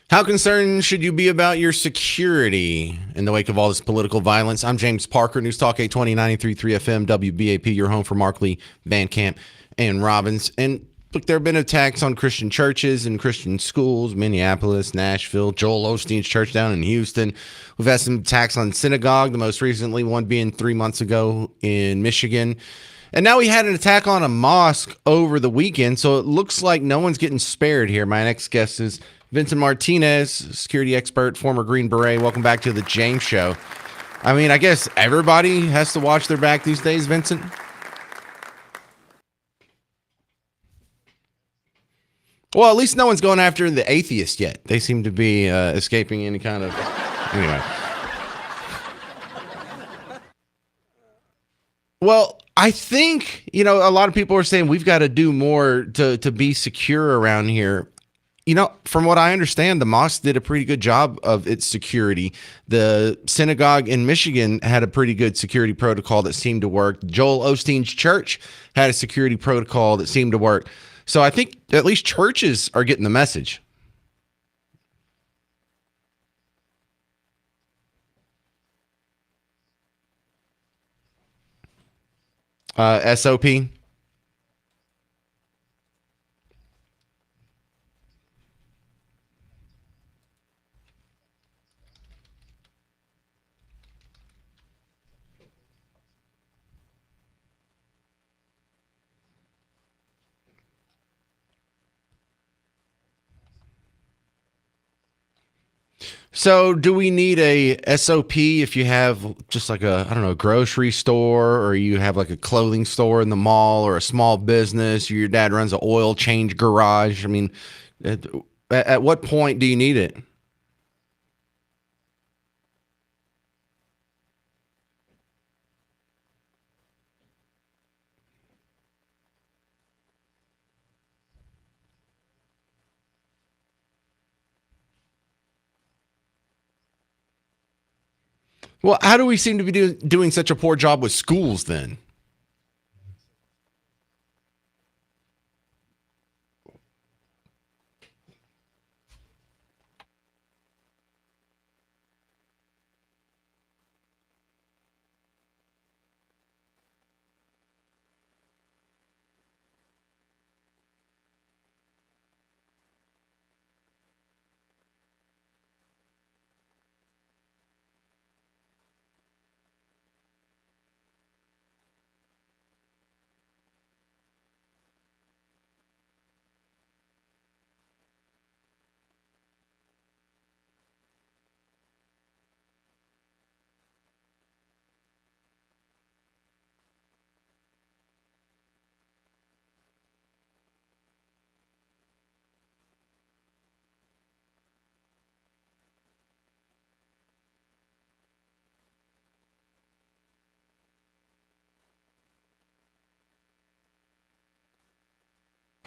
How concerned should you be about your security in the wake of all this political violence? I'm James Parker, News Talk 820, 93.3 FM, WBAP, your home for Markley, Van Camp, and Robbins. And look, there have been attacks on Christian churches and Christian schools, Minneapolis, Nashville, Joel Osteen's church down in Houston. We've had some attacks on synagogue, the most recently one being 3 months ago in Michigan. And now we had an attack on a mosque over the weekend, so it looks like no one's getting spared here. My next guest is Vincent Martinez, security expert, former Green Beret. Welcome back to the James Show. I mean, I guess everybody has to watch their back these days, Vincent. Well, at least no one's going after the atheist yet. They seem to be escaping any kind of... Anyway. Well, I think, a lot of people are saying we've got to do more to be secure around here. From what I understand, the mosque did a pretty good job of its security. The synagogue in Michigan had a pretty good security protocol that seemed to work. Joel Osteen's church had a security protocol that seemed to work. So I think at least churches are getting the message. SOP. So do we need a SOP if you have just like a grocery store, or you have like a clothing store in the mall, or a small business, or your dad runs an oil change garage? I mean, at what point do you need it? Well, how do we seem to be doing such a poor job with schools then?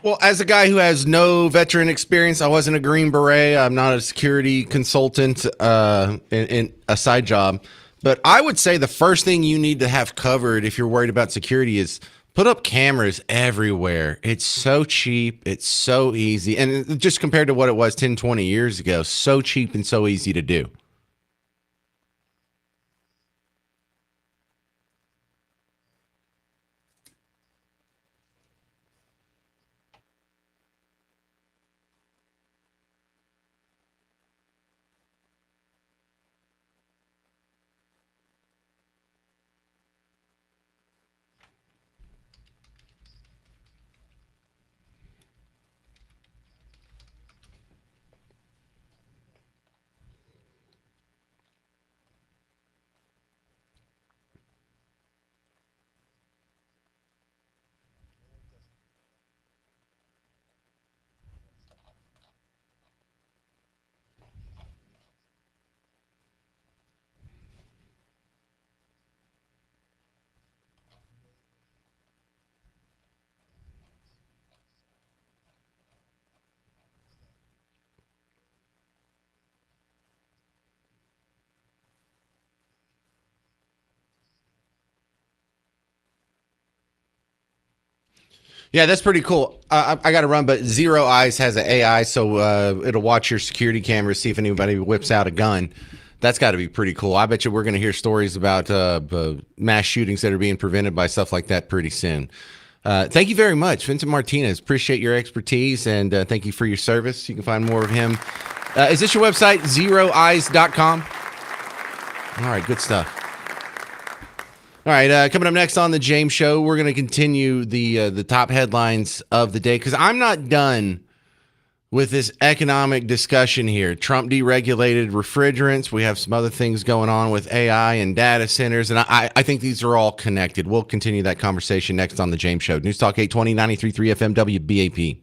Well, as a guy who has no veteran experience, I wasn't a Green Beret. I'm not a security consultant in a side job. But I would say the first thing you need to have covered if you're worried about security is put up cameras everywhere. It's so cheap. It's so easy. And just compared to what it was 10, 20 years ago, so cheap and so easy to do. Yeah, that's pretty cool. I got to run, but Zero Eyes has an AI, so it'll watch your security cameras, see if anybody whips out a gun. That's got to be pretty cool. I bet you we're going to hear stories about mass shootings that are being prevented by stuff like that pretty soon. Thank you very much, Vincent Martinez. Appreciate your expertise, and thank you for your service. You can find more of him. Is this your website, zeroeyes.com? All right, good stuff. All right, coming up next on the James Show, we're going to continue the top headlines of the day because I'm not done with this economic discussion here. Trump deregulated refrigerants. We have some other things going on with AI and data centers, and I think these are all connected. We'll continue that conversation next on the James Show. News Talk 820, 93.3 FM, WBAP.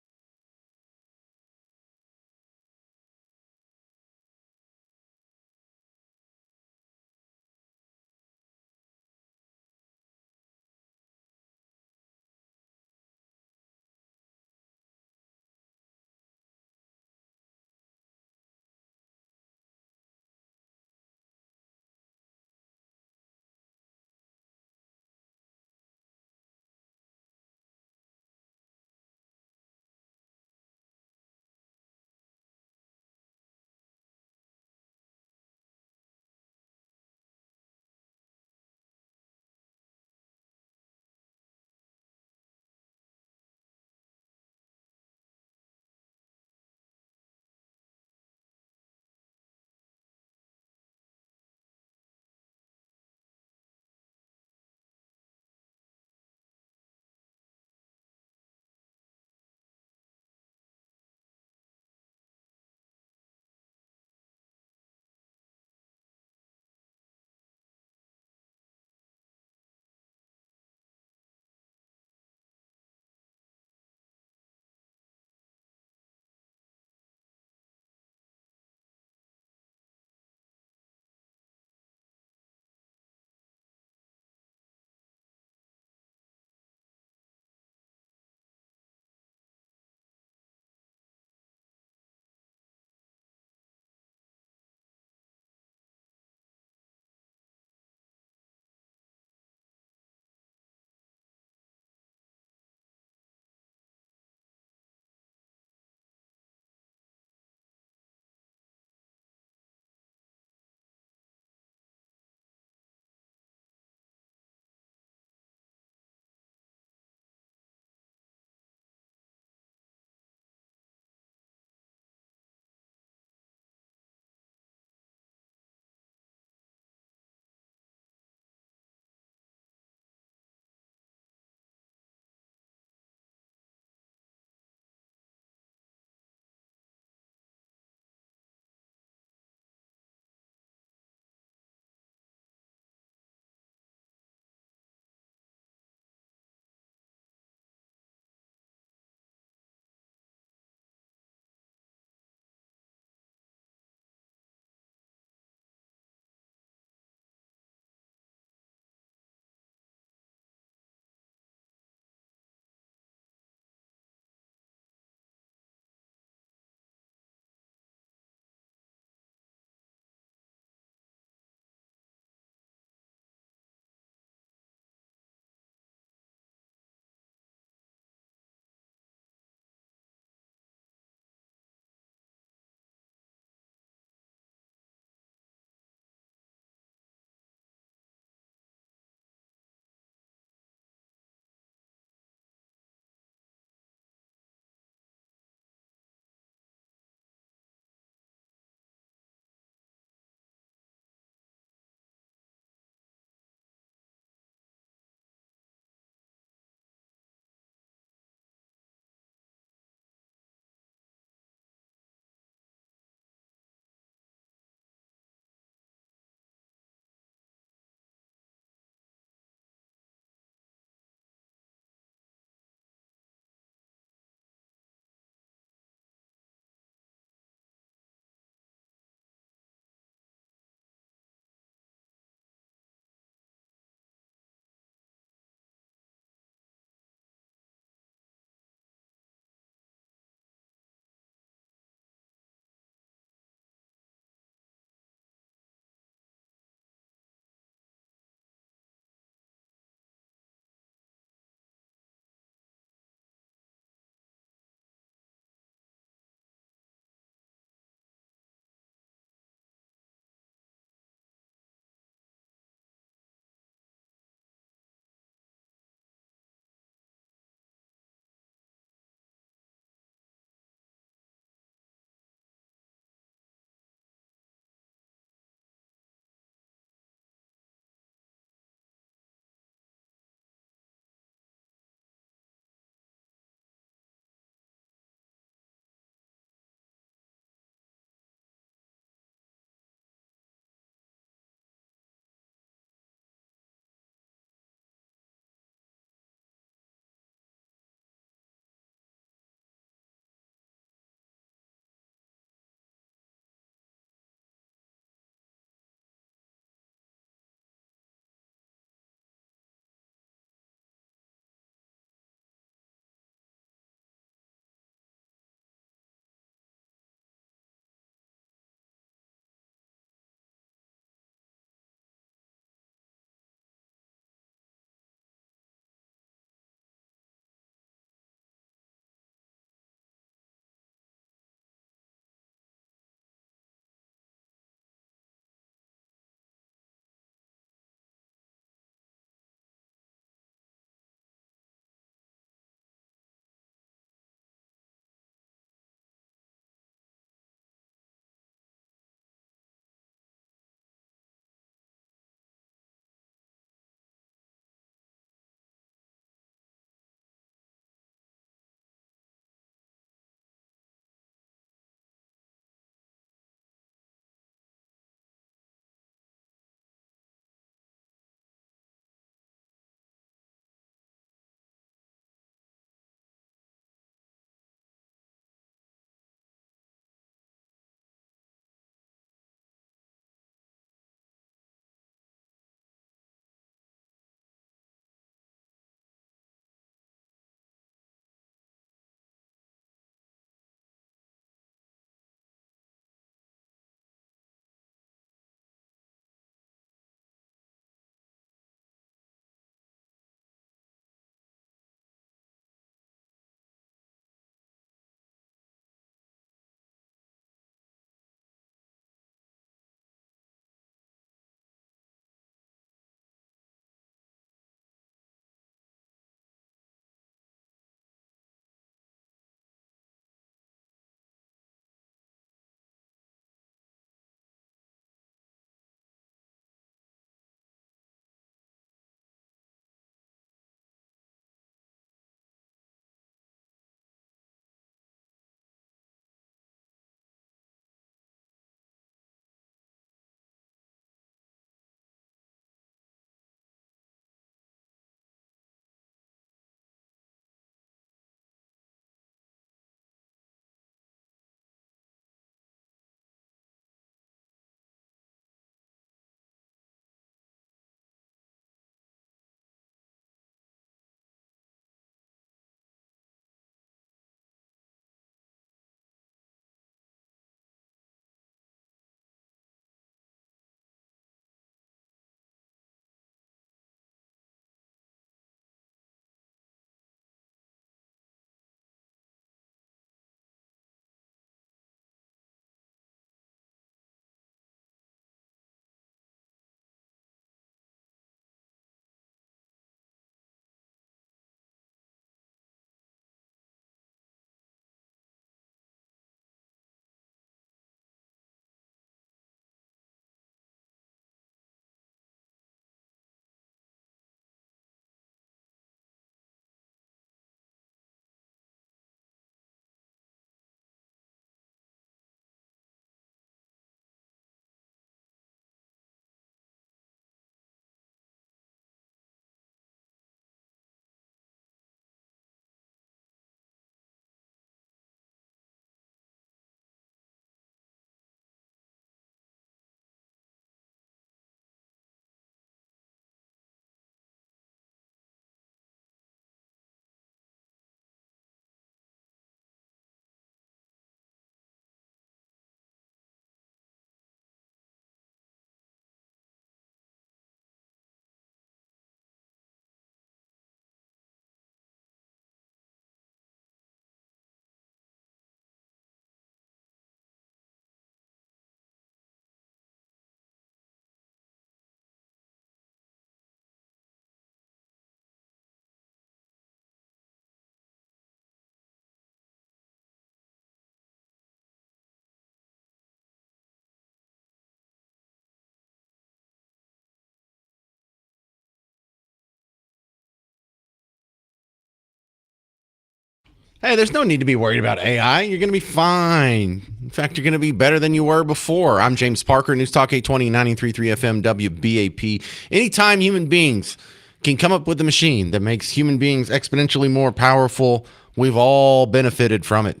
Hey, there's no need to be worried about AI. You're going to be fine. In fact, you're going to be better than you were before. I'm James Parker, News Talk 820, 93.3 FM, WBAP. Anytime human beings can come up with a machine that makes human beings exponentially more powerful, we've all benefited from it.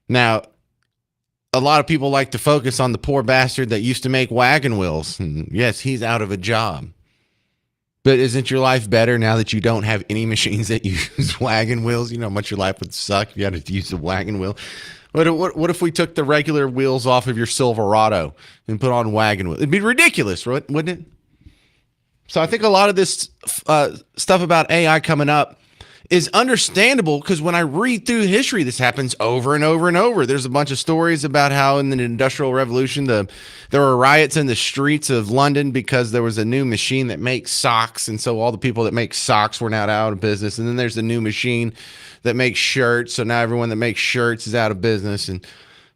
Now, a lot of people like to focus on the poor bastard that used to make wagon wheels. And yes, he's out of a job. But isn't your life better now that you don't have any machines that use wagon wheels? You know how much your life would suck if you had to use a wagon wheel. What if we took the regular wheels off of your Silverado and put on wagon wheels? It'd be ridiculous, wouldn't it? So I think a lot of this stuff about AI coming up is understandable because when I read through history, this happens over and over and over. There's a bunch of stories about how in the Industrial Revolution, there were riots in the streets of London because there was a new machine that makes socks. And so all the people that make socks were now out of business. And then there's a new machine that makes shirts. So now everyone that makes shirts is out of business. And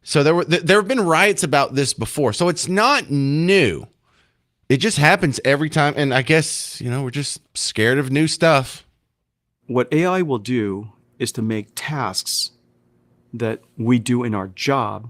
so there have been riots about this before. So it's not new. It just happens every time. And I guess, we're just scared of new stuff. What AI will do is to make tasks that we do in our job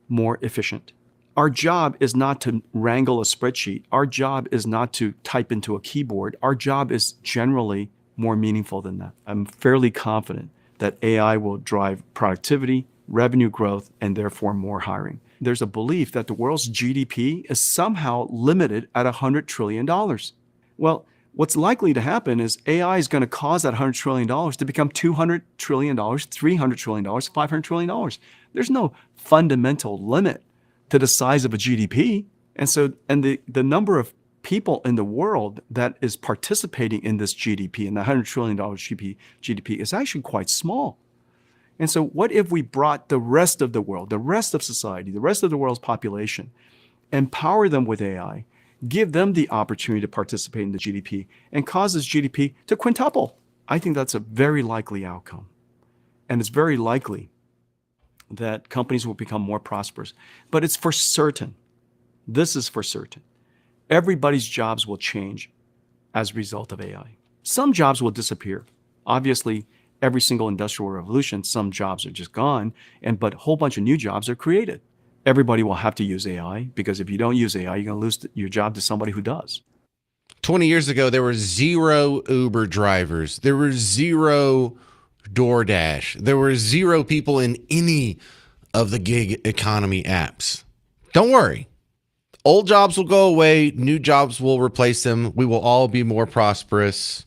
more efficient. Our job is not to wrangle a spreadsheet. Our job is not to type into a keyboard. Our job is generally more meaningful than that. I'm fairly confident that AI will drive productivity, revenue growth, and therefore more hiring. There's a belief that the world's GDP is somehow limited at $100 trillion. Well, what's likely to happen is AI is going to cause that $100 trillion to become $200 trillion, $300 trillion, $500 trillion. There's no fundamental limit to the size of a GDP. And the number of people in the world that is participating in this GDP, in the $100 trillion GDP, is actually quite small. And so what if we brought the rest of the world, the rest of society, the rest of the world's population, empower them with AI, give them the opportunity to participate in the GDP, and cause this GDP to quintuple? I think that's a very likely outcome. And it's very likely that companies will become more prosperous. But it's for certain. This is for certain. Everybody's jobs will change as a result of AI. Some jobs will disappear. Obviously, every single industrial revolution, some jobs are just gone, but a whole bunch of new jobs are created. Everybody will have to use AI because if you don't use AI, you're going to lose your job to somebody who does. 20 years ago, there were 0 Uber drivers. There were 0 DoorDash. There were 0 people in any of the gig economy apps. Don't worry. Old jobs will go away. New jobs will replace them. We will all be more prosperous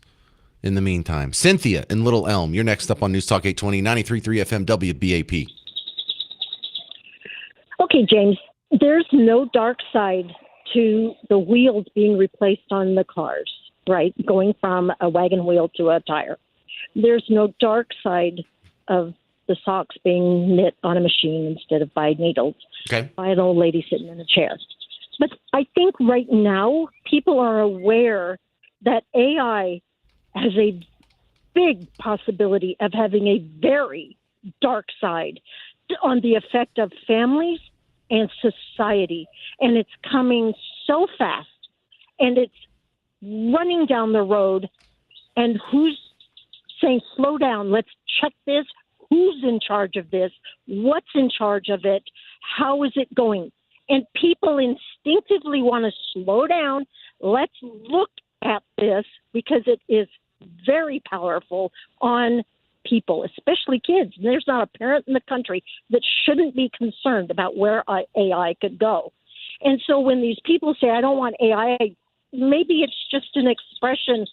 in the meantime. Cynthia in Little Elm, you're next up on News Talk 820, 93.3 FM WBAP. Okay, James, there's no dark side to the wheels being replaced on the cars, right? Going from a wagon wheel to a tire. There's no dark side of the socks being knit on a machine instead of by needles, by an old lady sitting in a chair. But I think right now people are aware that AI has a big possibility of having a very dark side on the effect of families and society. And it's coming so fast and it's running down the road. And who's saying, slow down, let's check this. Who's in charge of this? What's in charge of it? How is it going? And people instinctively want to slow down. Let's look at this because it is very powerful on people, especially kids. There's not a parent in the country that shouldn't be concerned about where AI could go. And so when these people say, I don't want AI, maybe it's just an expression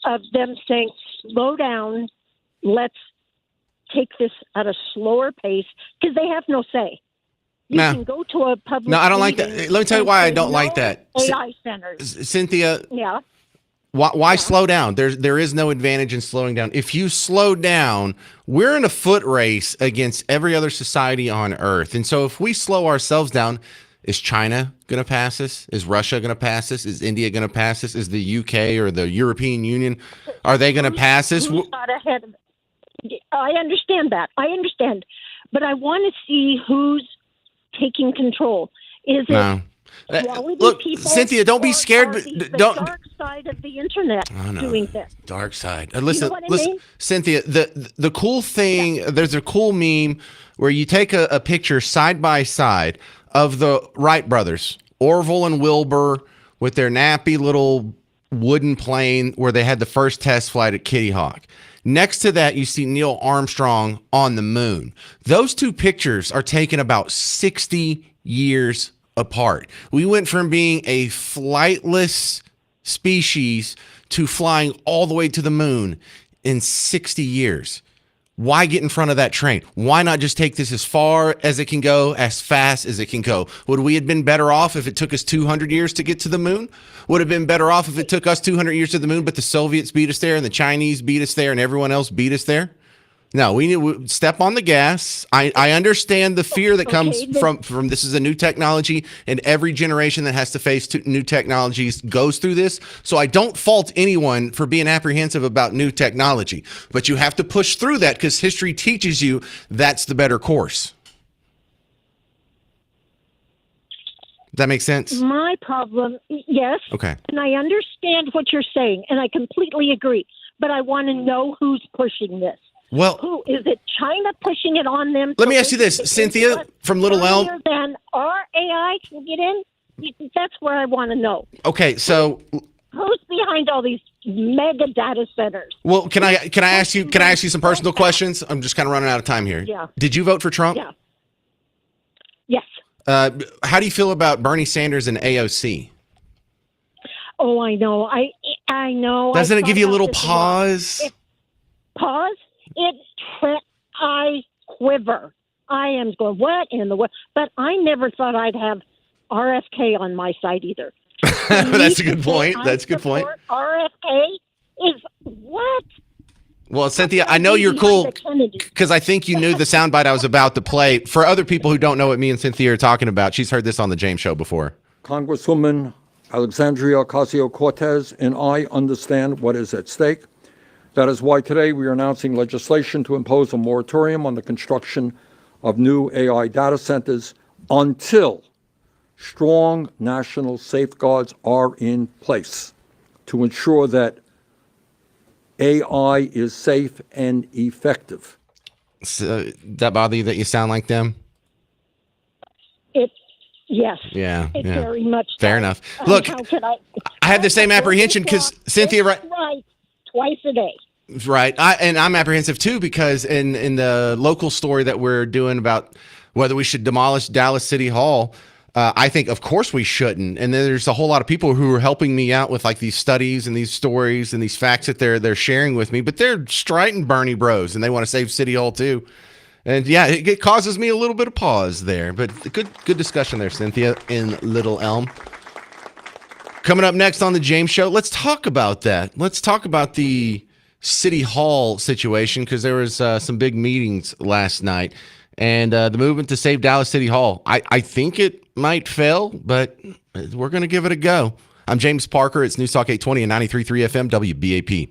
of them saying, slow down, let's take this at a slower pace, because they have no say. You can go to a public No, I don't like that. Let me tell you why I don't like that. AI centers. Cynthia. Yeah. Why slow down? There is no advantage in slowing down. If you slow down, we're in a foot race against every other society on Earth. And so if we slow ourselves down, is China going to pass us? Is Russia going to pass us? Is India going to pass us? Is the UK or the European Union, are they going to pass us? Who's not ahead of it? I understand that. I understand. But I want to see who's taking control. Is it Quality Look, people Cynthia, don't be are scared. the Don't. dark side of the internet I know. doing this. Dark side. Listen, what I listen, mean? Cynthia. The cool thing. There's a cool meme where you take a picture side by side of the Wright brothers, Orville and Wilbur, with their nappy little wooden plane where they had the first test flight at Kitty Hawk. Next to that, you see Neil Armstrong on the moon. Those two pictures are taken about 60 years apart. We went from being a flightless species to flying all the way to the moon in 60 years. Why get in front of that train? Why not just take this as far as it can go, as fast as it can go? Would we have been better off if it took us 200 years to get to the moon? Would have been better off if it took us 200 years to the moon, but the Soviets beat us there and the Chinese beat us there and everyone else beat us there? No, we need to step on the gas. I understand the fear that comes from this is a new technology, and every generation that has to face new technologies goes through this. So I don't fault anyone for being apprehensive about new technology, but you have to push through that because history teaches you that's the better course. Does that make sense? My problem, yes. Okay. And I understand what you're saying, and I completely agree. But I want to know who's pushing this. Well, who is it? China pushing it on them? Let me ask you this, Cynthia from Little Elm. Then our AI can get in. That's where I want to know. Okay, so who's behind all these mega data centers? Well, can I ask you some personal questions? I'm just kind of running out of time here. Yeah. Did you vote for Trump? Yeah. Yes. How do you feel about Bernie Sanders and AOC? Oh, I know. I know. Doesn't it give you a little pause? Pause? I quiver. I am going, what in the world? But I never thought I'd have RFK on my side either. That's a good point. That's a good point. RFK is what? Well, Cynthia, I know you're cool because I think you knew the soundbite I was about to play. For other people who don't know what me and Cynthia are talking about, she's heard this on the James Show before. Congresswoman Alexandria Ocasio-Cortez and I understand what is at stake. That is why today we are announcing legislation to impose a moratorium on the construction of new AI data centers until strong national safeguards are in place to ensure that AI is safe and effective. So, that bother you that you sound like them? Yes. Yeah. It yeah. very much. Fair enough. Look, how can I have the same apprehension because Cynthia, right? Twice a day. Right. I'm apprehensive too because in the local story that we're doing about whether we should demolish Dallas City Hall, I think of course we shouldn't. And then there's a whole lot of people who are helping me out with like these studies and these stories and these facts that they're sharing with me, but they're striding Bernie bros and they want to save City Hall too. And yeah, it causes me a little bit of pause there, but good discussion there, Cynthia in Little Elm. Coming up next on the James Show, let's talk about that. Let's talk about the City Hall situation because there was some big meetings last night and the movement to save Dallas City Hall. I think it might fail, but we're going to give it a go. I'm James Parker. It's News Talk 820 and 93.3 FM WBAP.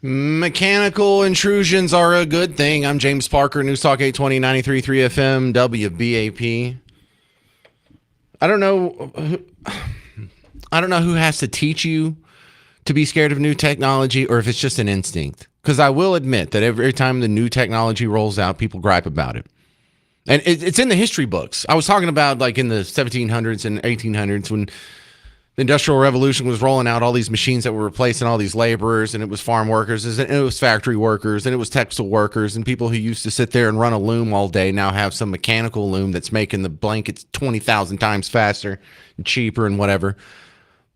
Mechanical intrusions are a good thing. I'm James Parker, News Talk 820, 93.3 FM, WBAP. I don't know who has to teach you to be scared of new technology or if it's just an instinct. Because I will admit that every time the new technology rolls out, people gripe about it. And it's in the history books. I was talking about like in the 1700s and 1800s when the Industrial Revolution was rolling out all these machines that were replacing all these laborers, and it was farm workers, and it was factory workers, and it was textile workers, and people who used to sit there and run a loom all day now have some mechanical loom that's making the blankets 20,000 times faster and cheaper and whatever.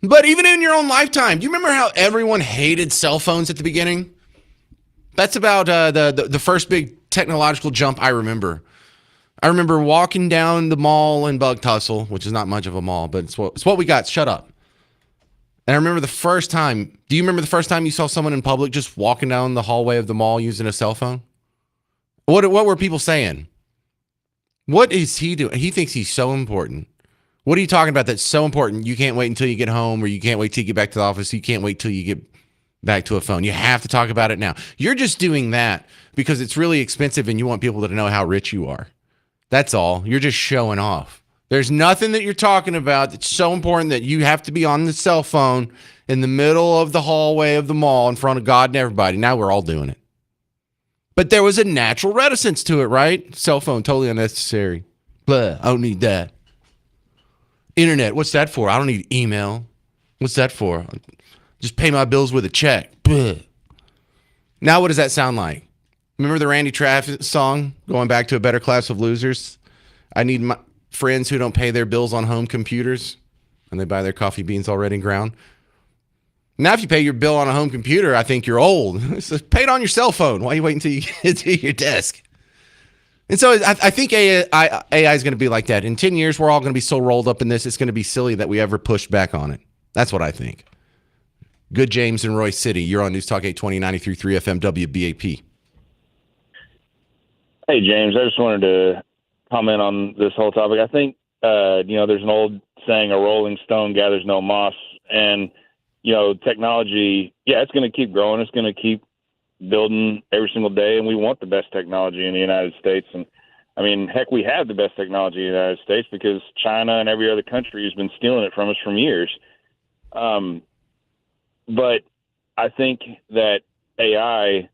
But even in your own lifetime, do you remember how everyone hated cell phones at the beginning? That's about the first big technological jump I remember. I remember walking down the mall in Bug Tussle, which is not much of a mall, but it's what we got. Shut up. And I remember the first time. Do you remember the first time you saw someone in public just walking down the hallway of the mall using a cell phone? What were people saying? What is he doing? He thinks he's so important. What are you talking about that's so important? You can't wait until you get home, or you can't wait till you get back to the office. You can't wait till you get back to a phone. You have to talk about it now. You're just doing that because it's really expensive and you want people to know how rich you are. That's all. You're just showing off. There's nothing that you're talking about that's so important that you have to be on the cell phone in the middle of the hallway of the mall in front of God and everybody. Now we're all doing it. But there was a natural reticence to it, right? Cell phone, totally unnecessary. Blah, I don't need that. Internet, what's that for? I don't need email. What's that for? Just pay my bills with a check. Blah. Now what does that sound like? Remember the Randy Travis song, Going Back to a Better Class of Losers? I need my friends who don't pay their bills on home computers and they buy their coffee beans already ground. Now, if you pay your bill on a home computer, I think you're old. So pay it on your cell phone. Why are you waiting until you get to your desk? And so I think AI is going to be like that. In 10 years, we're all going to be so rolled up in this, it's going to be silly that we ever push back on it. That's what I think. Good James in Royce City. You're on News Talk 820, 93.3 FM, WBAP. Hey, James, I just wanted to comment on this whole topic. I think, there's an old saying, a rolling stone gathers no moss. And, technology, it's going to keep growing. It's going to keep building every single day. And we want the best technology in the United States. And, heck, we have the best technology in the United States because China and every other country has been stealing it from us for years. But I think that AI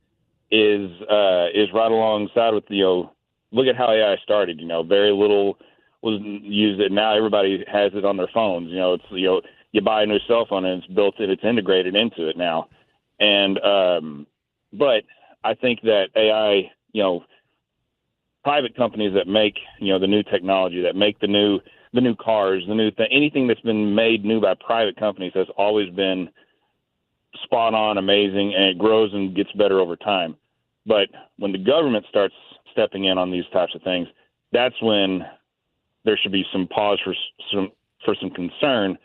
is right alongside with, look at how AI started, very little was used, and now everybody has it on their phones. It's, you buy a new cell phone and it's built in, it's integrated into it now. And, but I think that AI, private companies that make, the new technology, that make the new cars, anything that's been made new by private companies has always been spot on, amazing, and it grows and gets better over time. But when the government starts stepping in on these types of things, that's when there should be some pause for some concern,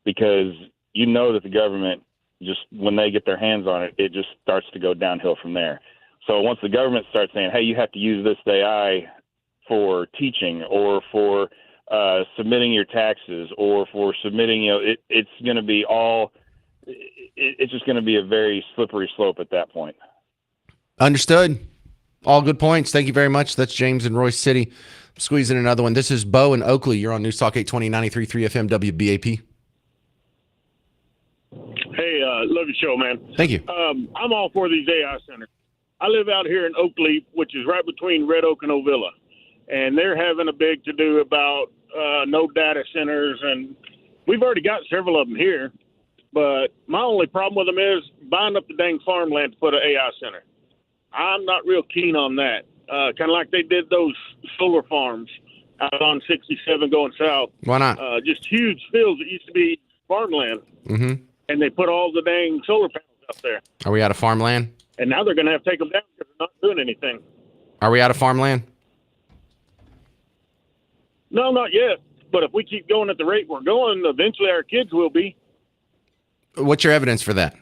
because that the government, just when they get their hands on it, it just starts to go downhill from there. So once the government starts saying, hey, you have to use this AI for teaching or for submitting your taxes or for submitting, it's going to be it's just going to be a very slippery slope at that point. Understood. All good points. Thank you very much. That's James in Royce City. Squeezing another one. This is Bo in Oakley. You're on News Talk 820, 93.3 FM, WBAP. Hey, love your show, man. Thank you. I'm all for these AI centers. I live out here in Oakley, which is right between Red Oak and Ovilla, and they're having a big to-do about no data centers, and we've already got several of them here, but my only problem with them is buying up the dang farmland to put an AI center. I'm not real keen on that. Kind of like they did those solar farms out on 67 going south. Why not? Just huge fields that used to be farmland. Mm-hmm. And they put all the dang solar panels up there. Are we out of farmland? And now they're going to have to take them down because they're not doing anything. Are we out of farmland? No, not yet. But if we keep going at the rate we're going, eventually our kids will be. What's your evidence for that?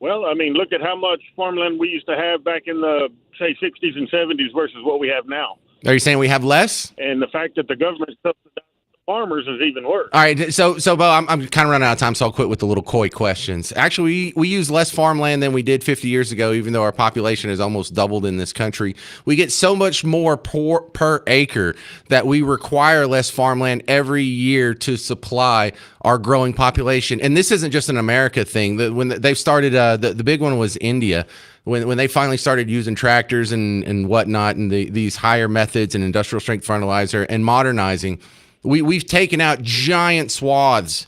Well, look at how much farmland we used to have back in the, say, 60s and 70s versus what we have now. Are you saying we have less? And the fact that the government subsidizes farmers is even worse. All right, so Bo, I'm kind of running out of time, so I'll quit with the little coy questions. Actually, we use less farmland than we did 50 years ago, even though our population has almost doubled in this country. We get so much more per acre that we require less farmland every year to supply our growing population. And this isn't just an America thing. When they've started, the big one was India. When they finally started using tractors and whatnot, and these higher methods and industrial strength fertilizer and modernizing, we've taken out giant swaths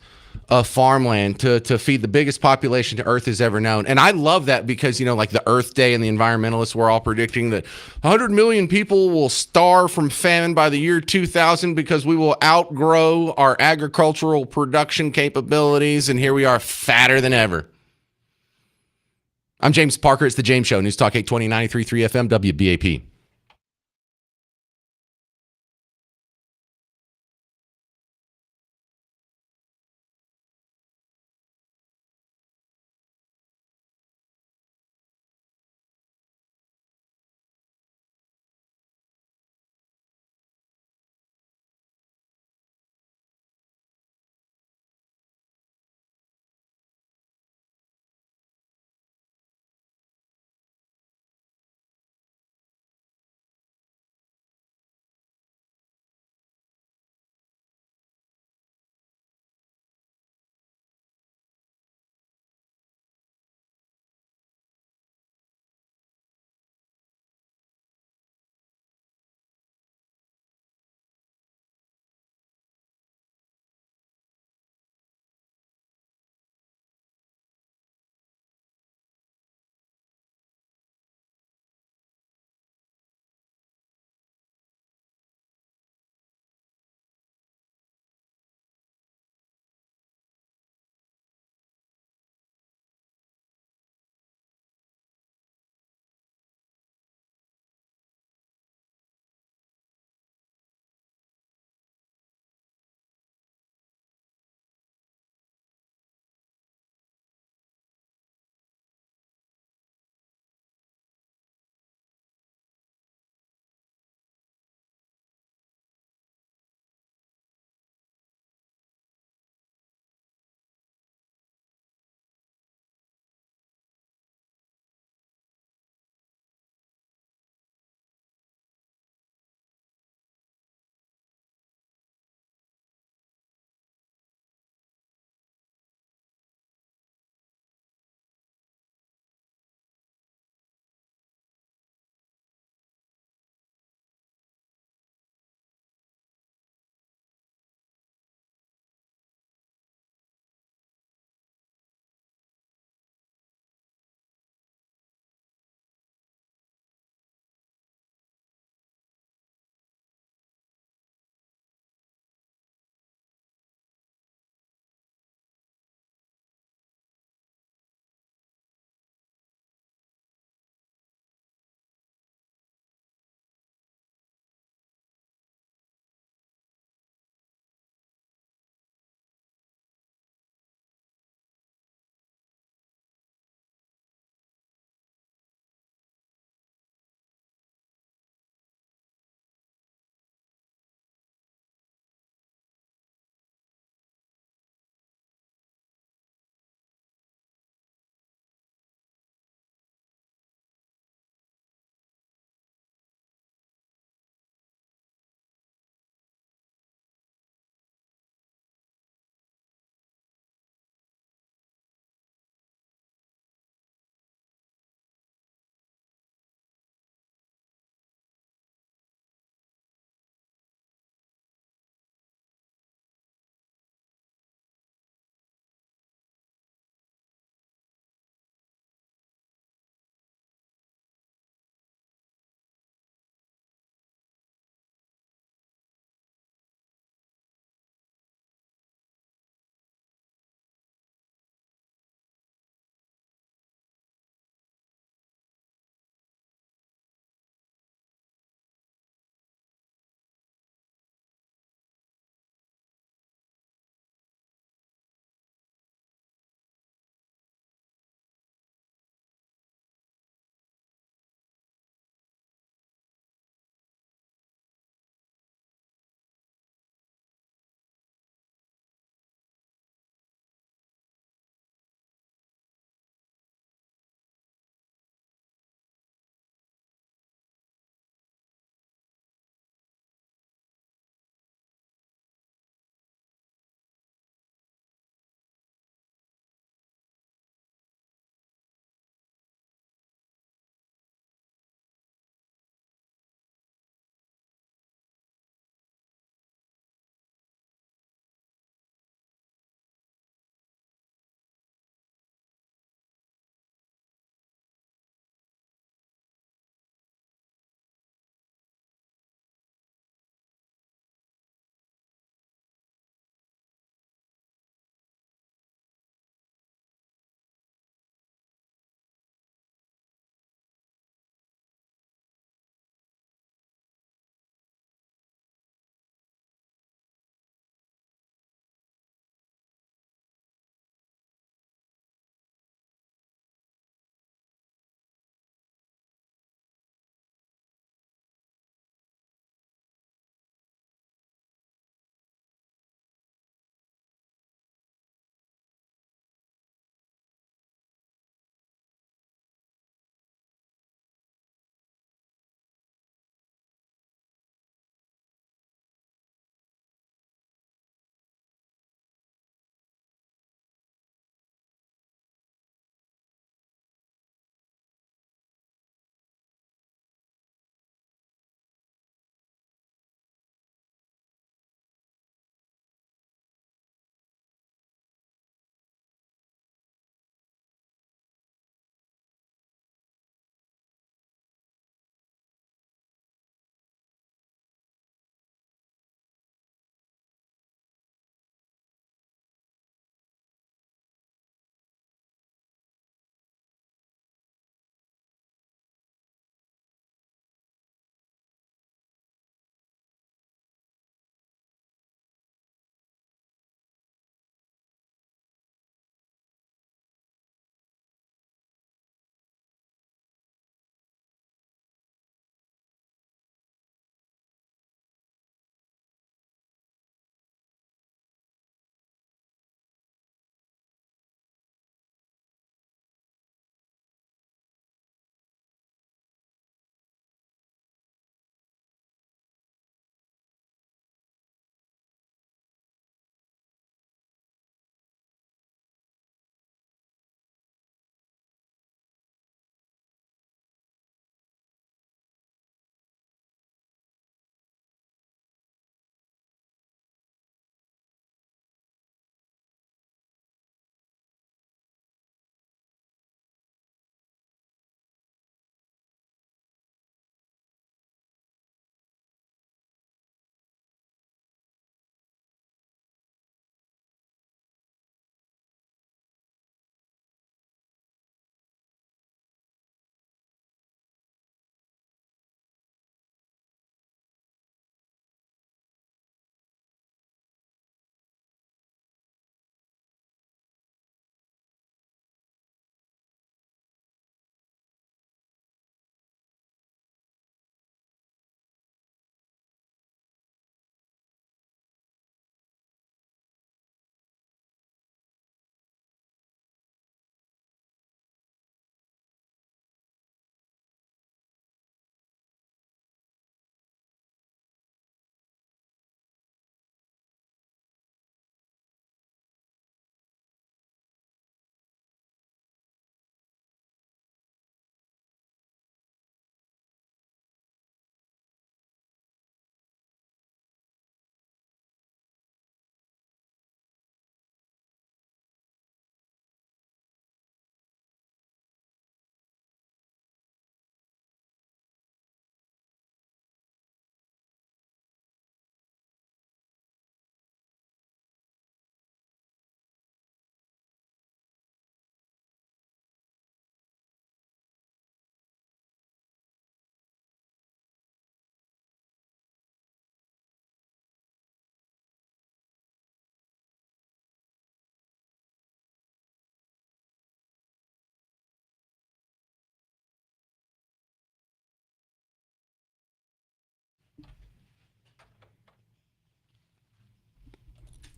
of farmland to feed the biggest population Earth has ever known. And I love that because, like the Earth Day and the environmentalists were all predicting that 100 million people will starve from famine by the year 2000 because we will outgrow our agricultural production capabilities. And here we are, fatter than ever. I'm James Parker. It's The James Show. News Talk 820 93.3 FM WBAP.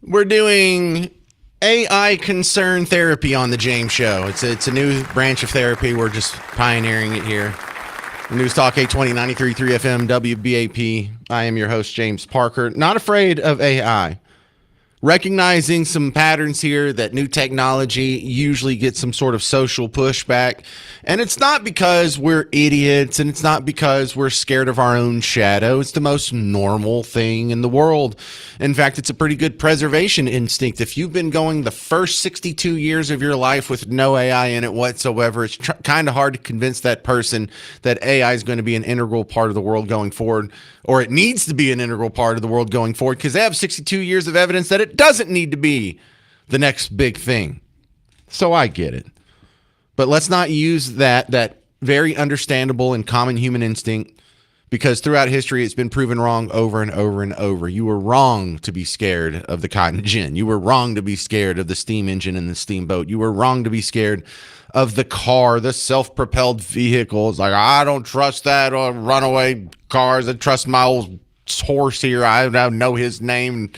We're doing AI concern therapy on the James Show. It's a new branch of therapy. We're just pioneering it here. News Talk 820 93.3 FM WBAP. I am your host, James Parker. Not afraid of AI. Recognizing some patterns here that new technology usually gets some sort of social pushback. And it's not because we're idiots and it's not because we're scared of our own shadow. It's the most normal thing in the world. In fact, it's a pretty good preservation instinct. If you've been going the first 62 years of your life with no AI in it whatsoever, it's kind of hard to convince that person that AI is going to be an integral part of the world going forward, or it needs to be an integral part of the world going forward, because they have 62 years of evidence that it doesn't need to be the next big thing. So I get it. But let's not use that very understandable and common human instinct, because throughout history it's been proven wrong over and over and over. You were wrong to be scared of the cotton gin. You were wrong to be scared of the steam engine and the steamboat. You were wrong to be scared of the car, the self-propelled vehicles. Like, I don't trust that, or runaway cars. I trust my old horse here. I know his name,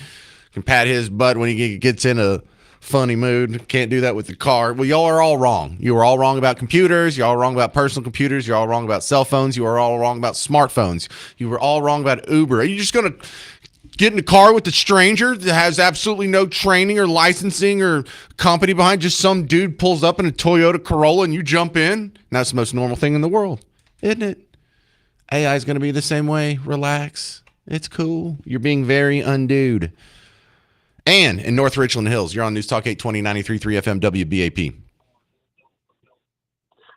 can pat his butt when he gets in a funny mood. Can't do that with the car. Well, y'all are all wrong. You were all wrong about computers. You're all wrong about personal computers. You're all wrong about cell phones. You were all wrong about smartphones. You were all wrong about Uber. Are you just going to get in a car with a stranger that has absolutely no training or licensing or company behind? Just some dude pulls up in a Toyota Corolla and you jump in? And that's the most normal thing in the world, isn't it? AI is going to be the same way. Relax. It's cool. You're being very undude. Ann in North Richland Hills, you're on News Talk 820 93.3 FM WBAP.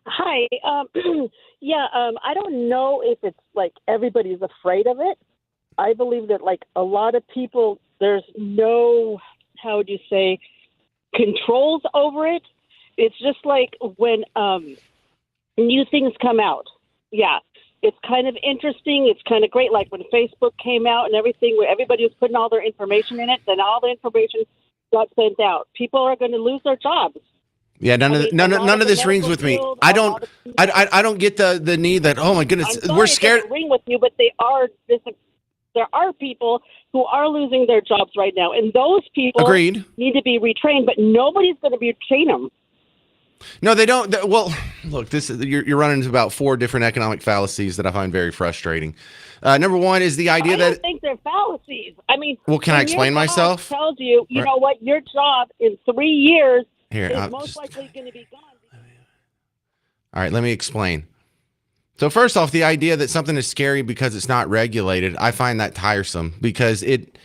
Hi. I don't know if it's like everybody's afraid of it. I believe that like a lot of people, there's no, how would you say, controls over it. It's just like when new things come out. Yeah. It's kind of interesting. It's kind of great. Like when Facebook came out and everything, where everybody was putting all their information in it, then all the information got sent out. People are going to lose their jobs. Yeah, none of this rings with me. I don't get the need that, oh my goodness, we're scared. It doesn't ring with you, but there are people who are losing their jobs right now, and those people need to be retrained. But nobody's going to retrain them. No, they don't. Well, look, you're running into about 4 different economic fallacies that I find very frustrating. Number one is the idea that I don't think they're fallacies. I mean, well, can I explain myself? Tells you, you know what, your job in 3 years is most likely going to be gone. All right, let me explain. So first off, the idea that something is scary because it's not regulated, I find that tiresome, because it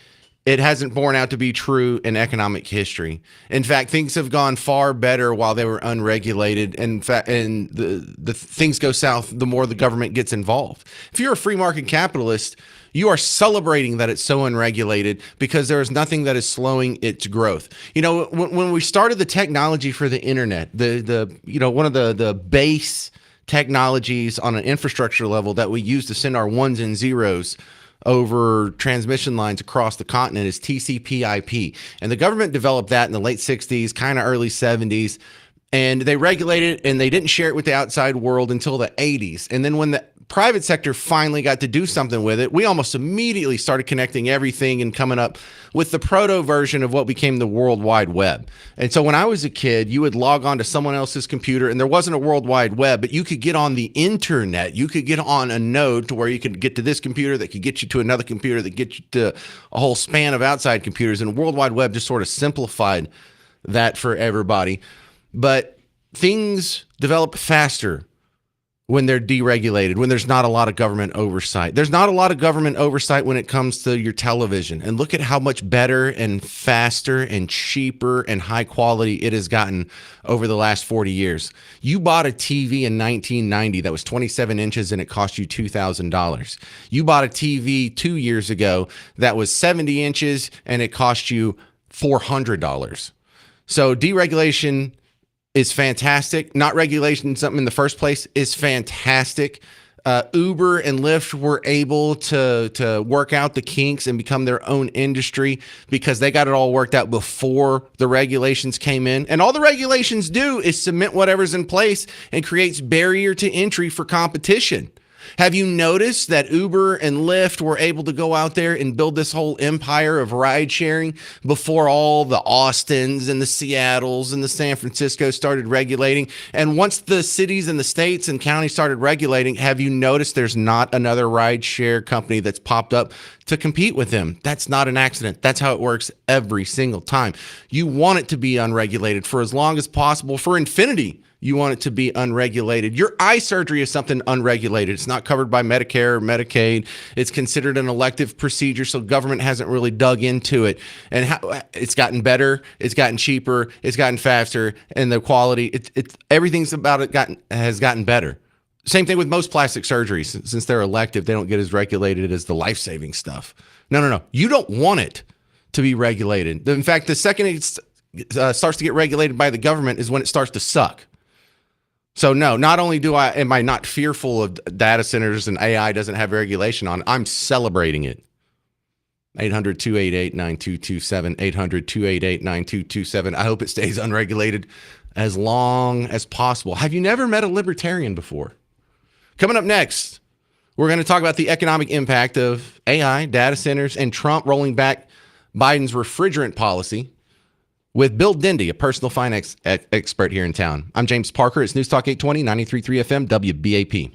hasn't borne out to be true in economic history. In fact, things have gone far better while they were unregulated. In fact, and the things go south the more the government gets involved. If you're a free market capitalist, you are celebrating that it's so unregulated, because there is nothing that is slowing its growth. You know, when we started the technology for the internet, one of the base technologies on an infrastructure level that we use to send our ones and zeros over transmission lines across the continent is TCP/IP. And the government developed that in the late 60s, kind of early 70s. And they regulated it, and they didn't share it with the outside world until the 80s. And then when the private sector finally got to do something with it, we almost immediately started connecting everything and coming up with the proto version of what became the World Wide Web. And so when I was a kid, you would log on to someone else's computer, and there wasn't a World Wide Web, but you could get on the internet. You could get on a node to where you could get to this computer that could get you to another computer that gets you to a whole span of outside computers. And World Wide Web just sort of simplified that for everybody. But things develop faster when they're deregulated, when there's not a lot of government oversight. There's not a lot of government oversight when it comes to your television. And look at how much better and faster and cheaper and high quality it has gotten over the last 40 years. You bought a TV in 1990 that was 27 inches and it cost you $2,000. You bought a TV 2 years ago that was 70 inches and it cost you $400. So deregulation is fantastic. Not regulation something in the first place is fantastic. Uber and Lyft were able to work out the kinks and become their own industry because they got it all worked out before the regulations came in. And all the regulations do is cement whatever's in place and creates barrier to entry for competition. Have you noticed that Uber and Lyft were able to go out there and build this whole empire of ride sharing before all the Austins and the Seattles and the San Francisco started regulating? And once the cities and the states and counties started regulating, have you noticed there's not another ride share company that's popped up to compete with them? That's not an accident. That's how it works every single time. You want it to be unregulated for as long as possible. For infinity, you want it to be unregulated. Your eye surgery is something unregulated. It's not covered by Medicare or Medicaid. It's considered an elective procedure, so government hasn't really dug into it. And it's gotten better, it's gotten cheaper, it's gotten faster, and the quality, everything's about it has gotten better. Same thing with most plastic surgeries. Since they're elective, they don't get as regulated as the life-saving stuff. No. You don't want it to be regulated. In fact, the second it starts to get regulated by the government is when it starts to suck. So no, not only am I not fearful of data centers and AI doesn't have regulation on, I'm celebrating it. 800-288-9227, 800-288-9227. I hope it stays unregulated as long as possible. Have you never met a libertarian before? Coming up next, we're going to talk about the economic impact of AI, data centers, and Trump rolling back Biden's refrigerant policy with Bill Dindy, a personal finance expert here in town. I'm James Parker. It's News Talk 820, 93.3 FM, WBAP.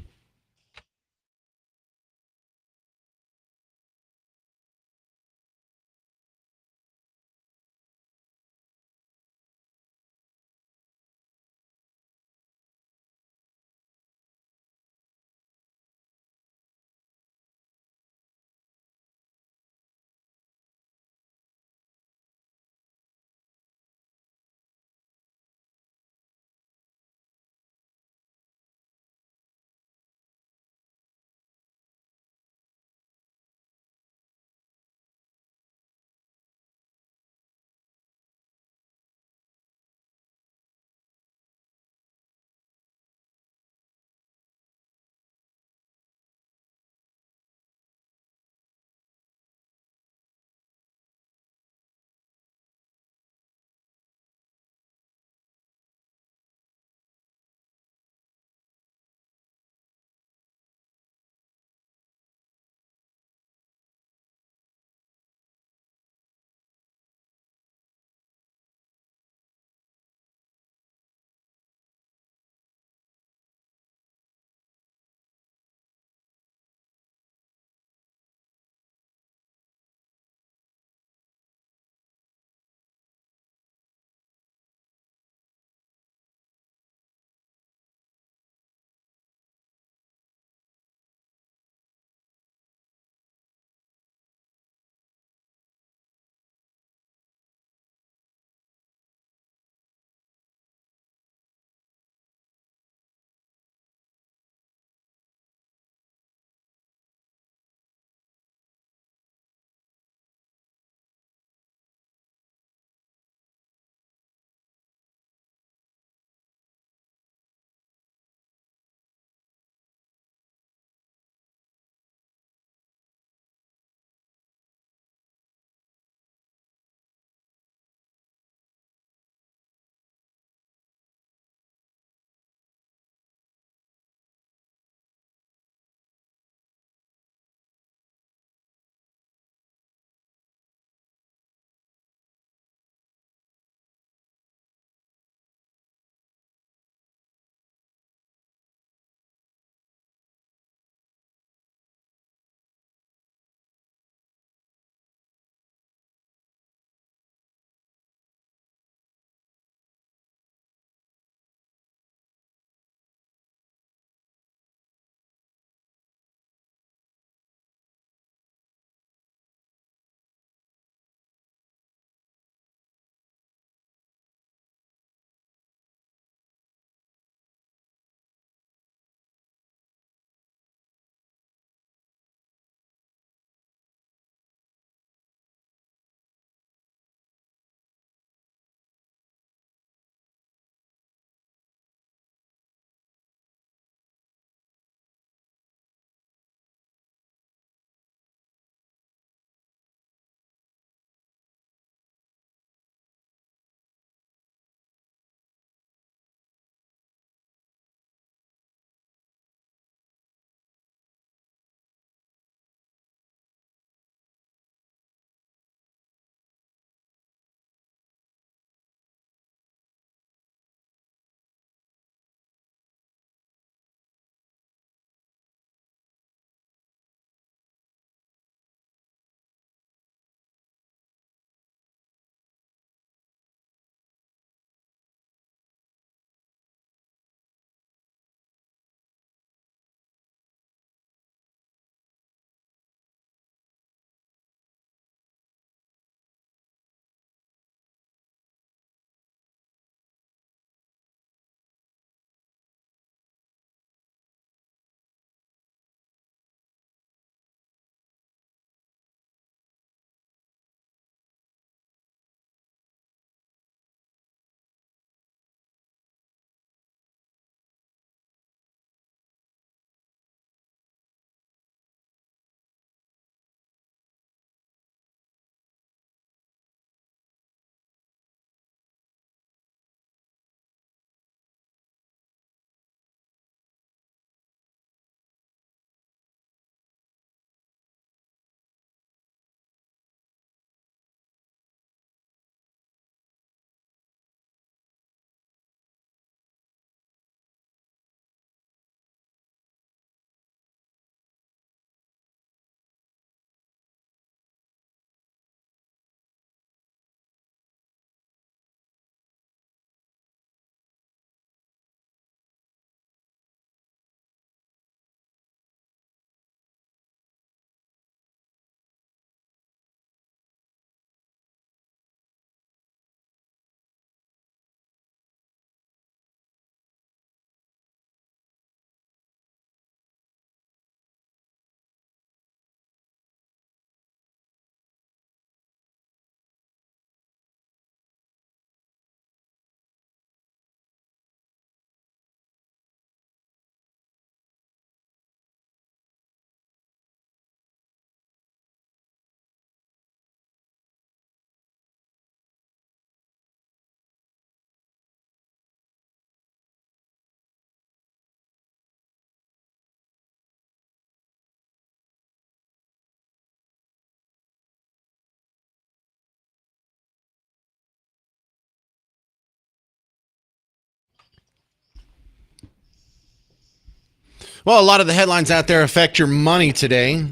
Well, a lot of the headlines out there affect your money today.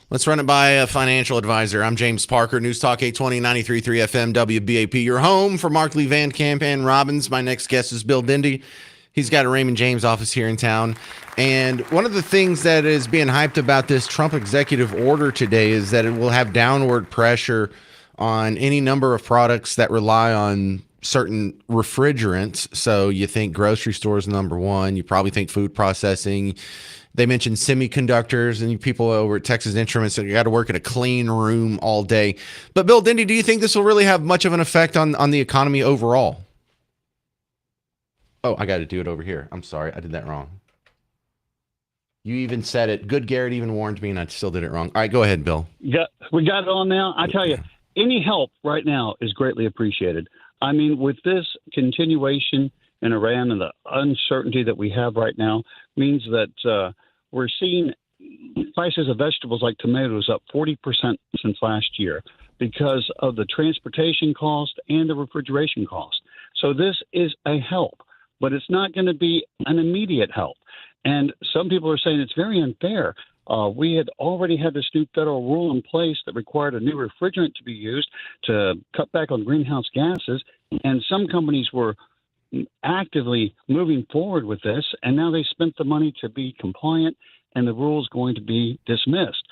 Let's run it by a financial advisor. I'm James Parker, News Talk 820, 93.3 FM, WBAP. Your home for Mark Lee Van Camp and Robbins. My next guest is Bill Dindy. He's got a Raymond James office here in town. And one of the things that is being hyped about this Trump executive order today is that it will have downward pressure on any number of products that rely on certain refrigerants. So you think grocery stores, number one. You probably think food processing. They mentioned semiconductors and people over at Texas Instruments that got to work in a clean room all day. But Bill Dindy, do you think this will really have much of an effect on the economy overall? Oh, I got to do it over here. I'm sorry. I did that wrong. You even said it. Good Garrett even warned me and I still did it wrong. All right, go ahead, Bill. We got it on now. I tell you, any help right now is greatly appreciated. I mean, with this continuation in Iran and the uncertainty that we have right now means that we're seeing prices of vegetables like tomatoes up 40% since last year because of the transportation cost and the refrigeration cost. So this is a help, but it's not going to be an immediate help. And some people are saying it's very unfair. We had already had this new federal rule in place that required a new refrigerant to be used to cut back on greenhouse gases. And some companies were actively moving forward with this, and now they spent the money to be compliant, and the rule is going to be dismissed.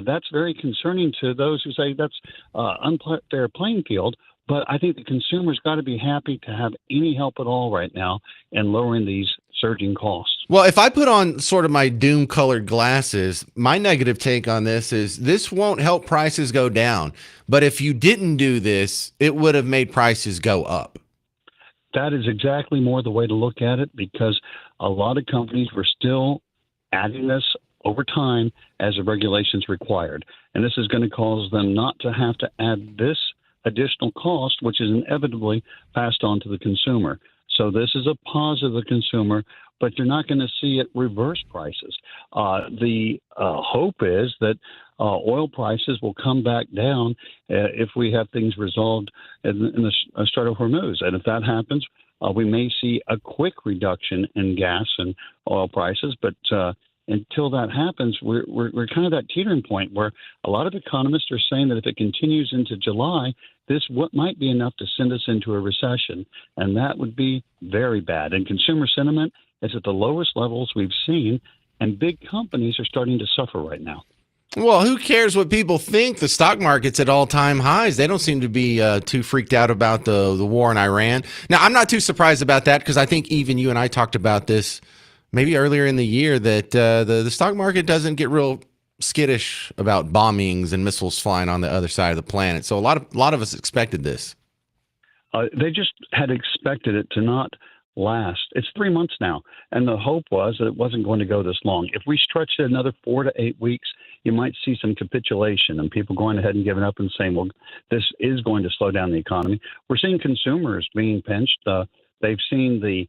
That's very concerning to those who say that's unfair playing field, but I think the consumer's got to be happy to have any help at all right now in lowering these surging costs. Well, if I put on sort of my doom-colored glasses, my negative take on this is this won't help prices go down. But if you didn't do this, it would have made prices go up. That is exactly more the way to look at it, because a lot of companies were still adding this over time as the regulations required. And this is going to cause them not to have to add this additional cost, which is inevitably passed on to the consumer. So this is a positive to the consumer, but you're not going to see it reverse prices. The hope is that oil prices will come back down if we have things resolved in the Strait of Hormuz. And if that happens, we may see a quick reduction in gas and oil prices. But until that happens, we're kind of that teetering point where a lot of economists are saying that if it continues into July, this might be enough to send us into a recession. And that would be very bad. And consumer sentiment is at the lowest levels we've seen, and big companies are starting to suffer right now. Well, who cares what people think? The stock market's at all-time highs. They don't seem to be too freaked out about the war in Iran. Now, I'm not too surprised about that because I think even you and I talked about this maybe earlier in the year that the stock market doesn't get real skittish about bombings and missiles flying on the other side of the planet. So a lot of us expected this. They just had expected it to not last. It's 3 months now, and the hope was that it wasn't going to go this long. If we stretched it another 4 to 8 weeks, you might see some capitulation and people going ahead and giving up and saying, well, this is going to slow down the economy. We're seeing consumers being pinched. They've seen the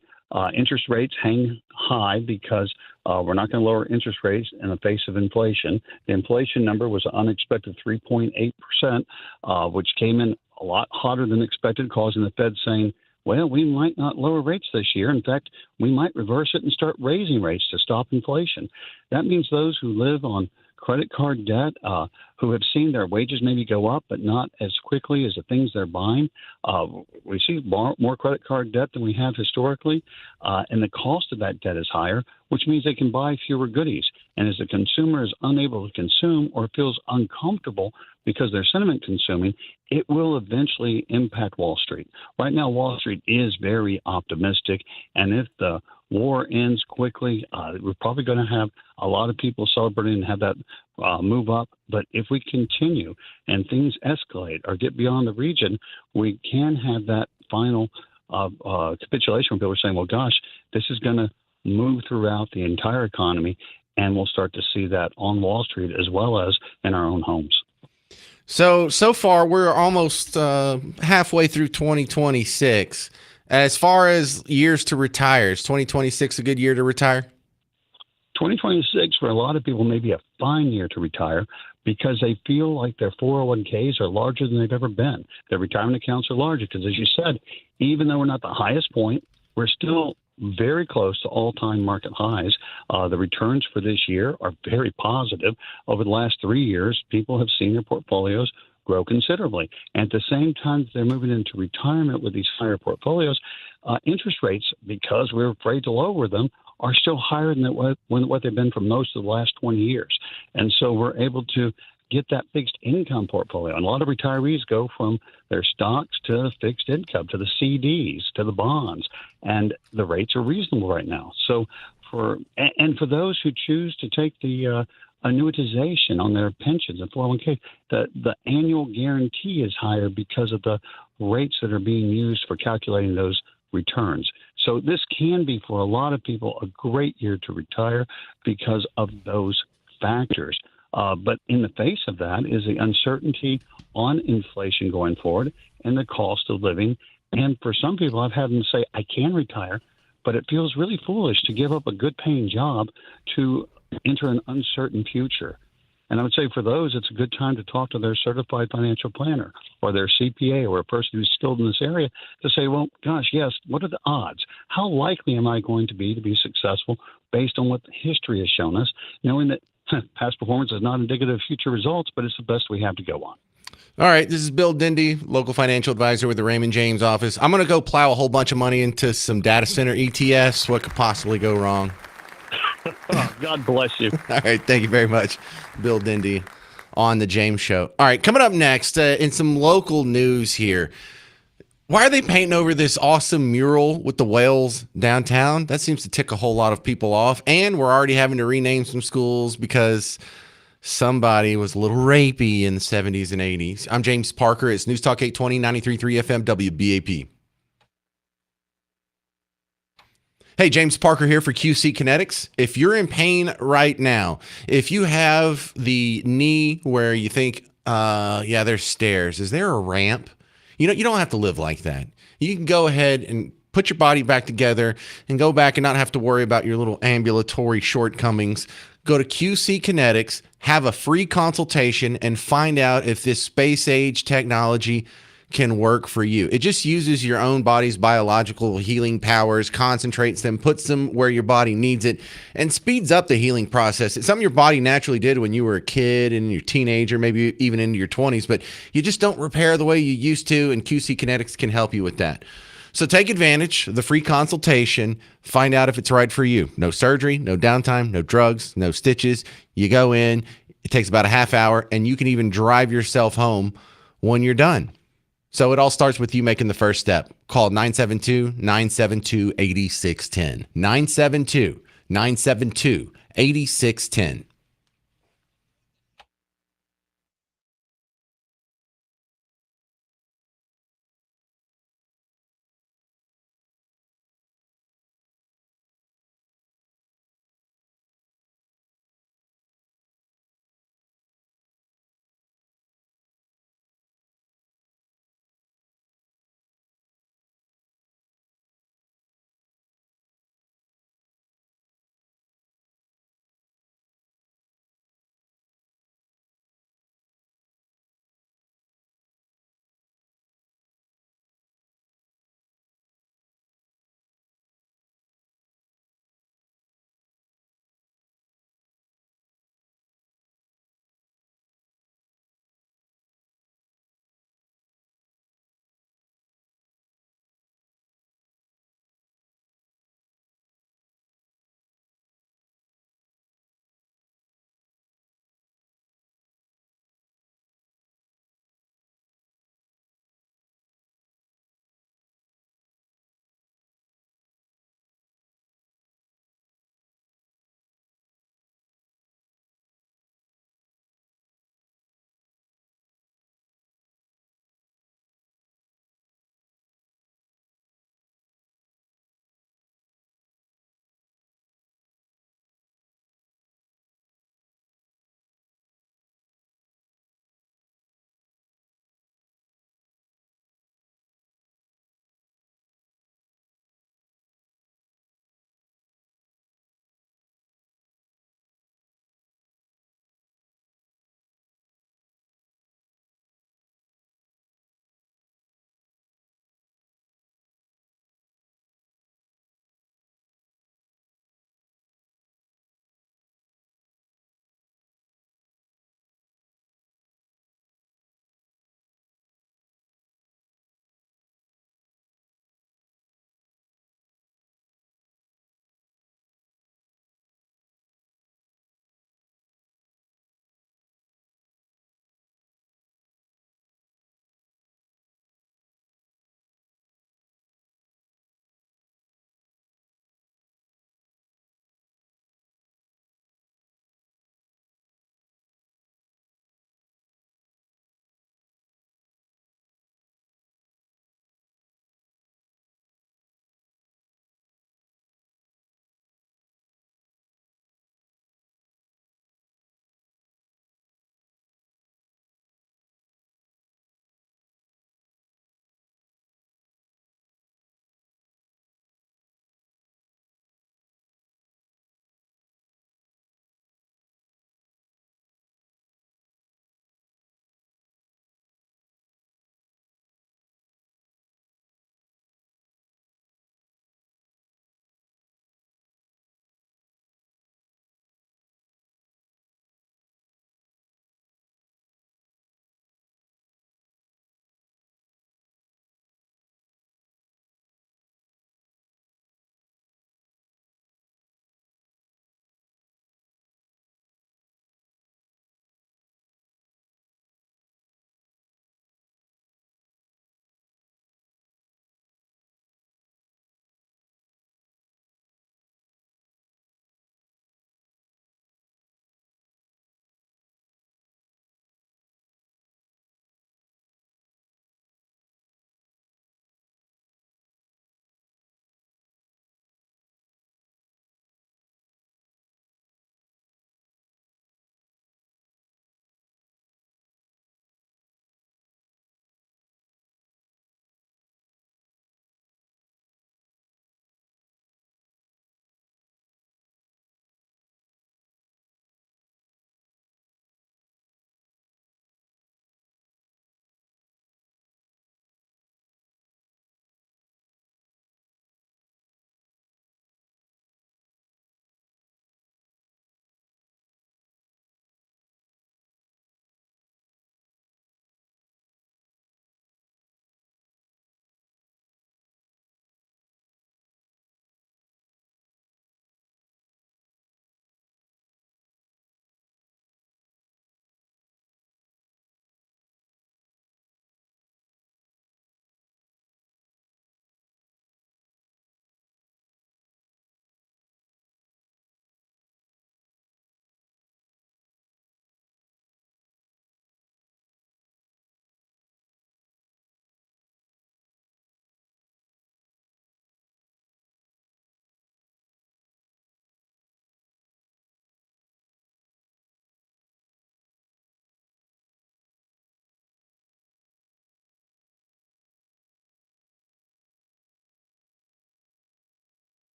interest rates hang high because we're not going to lower interest rates in the face of inflation. The inflation number was an unexpected 3.8%, which came in a lot hotter than expected, causing the Fed saying, well, we might not lower rates this year. In fact, we might reverse it and start raising rates to stop inflation. That means those who live on credit card debt, who have seen their wages maybe go up, but not as quickly as the things they're buying. We see more credit card debt than we have historically, and the cost of that debt is higher, which means they can buy fewer goodies. And as the consumer is unable to consume or feels uncomfortable because they're sentiment consuming, it will eventually impact Wall Street. Right now, Wall Street is very optimistic, and if the war ends quickly, we're probably going to have a lot of people celebrating and have that move up. But if we continue and things escalate or get beyond the region, we can have that final capitulation where people are saying, well, gosh, this is going to move throughout the entire economy, and we'll start to see that on Wall Street as well as in our own homes. So far, we're almost halfway through 2026. As far as years to retire, is 2026 a good year to retire? 2026 for a lot of people may be a fine year to retire because they feel like their 401ks are larger than they've ever been. Their retirement accounts are larger because, as you said, even though we're not the highest point, we're still very close to all-time market highs. The returns for this year are very positive. Over the last 3 years, people have seen their portfolios grow considerably. And at the same time they're moving into retirement with these higher portfolios, interest rates, because we're afraid to lower them, are still higher than what they've been for most of the last 20 years. And so we're able to get that fixed income portfolio. And a lot of retirees go from their stocks to fixed income, to the CDs, to the bonds, and the rates are reasonable right now. So for those who choose to take the annuitization on their pensions and 401k, the annual guarantee is higher because of the rates that are being used for calculating those returns. So this can be, for a lot of people, a great year to retire because of those factors. But in the face of that is the uncertainty on inflation going forward and the cost of living. And for some people, I've had them say, I can retire, but it feels really foolish to give up a good paying job to enter an uncertain future. And I would say for those, it's a good time to talk to their certified financial planner or their CPA or a person who's skilled in this area to say, well, gosh, yes, what are the odds? How likely am I going to be successful based on what history has shown us, knowing that past performance is not indicative of future results, but it's the best we have to go on. All right, this is Bill Dindy, local financial advisor with the Raymond James office. I'm going to go plow a whole bunch of money into some data center ETFs. What could possibly go wrong? God bless you. All right, thank you very much, Bill Dindy on the James Show. All right, coming up next, in some local news here. Why are they painting over this awesome mural with the whales downtown? That seems to tick a whole lot of people off. And we're already having to rename some schools because somebody was a little rapey in the 70s and 80s. I'm James Parker. It's News Talk 820, 93.3 FM, WBAP. Hey, James Parker here for QC Kinetics. If you're in pain right now, if you have the knee where you think, there's stairs, is there a ramp? You don't have to live like that. You can go ahead and put your body back together and go back and not have to worry about your little ambulatory shortcomings. Go to QC Kinetics, have a free consultation, and find out if this space age technology can work for you. It just uses your own body's biological healing powers, concentrates them, puts them where your body needs it, and speeds up the healing process. It's something your body naturally did when you were a kid and your teenager, maybe even into your 20s, but you just don't repair the way you used to, and QC Kinetics can help you with that. So take advantage of the free consultation, find out if it's right for you. No surgery, no downtime, no drugs, no stitches. You go in, it takes about a half hour, and you can even drive yourself home when you're done. So it all starts with you making the first step. Call 972-972-8610. 972-972-8610.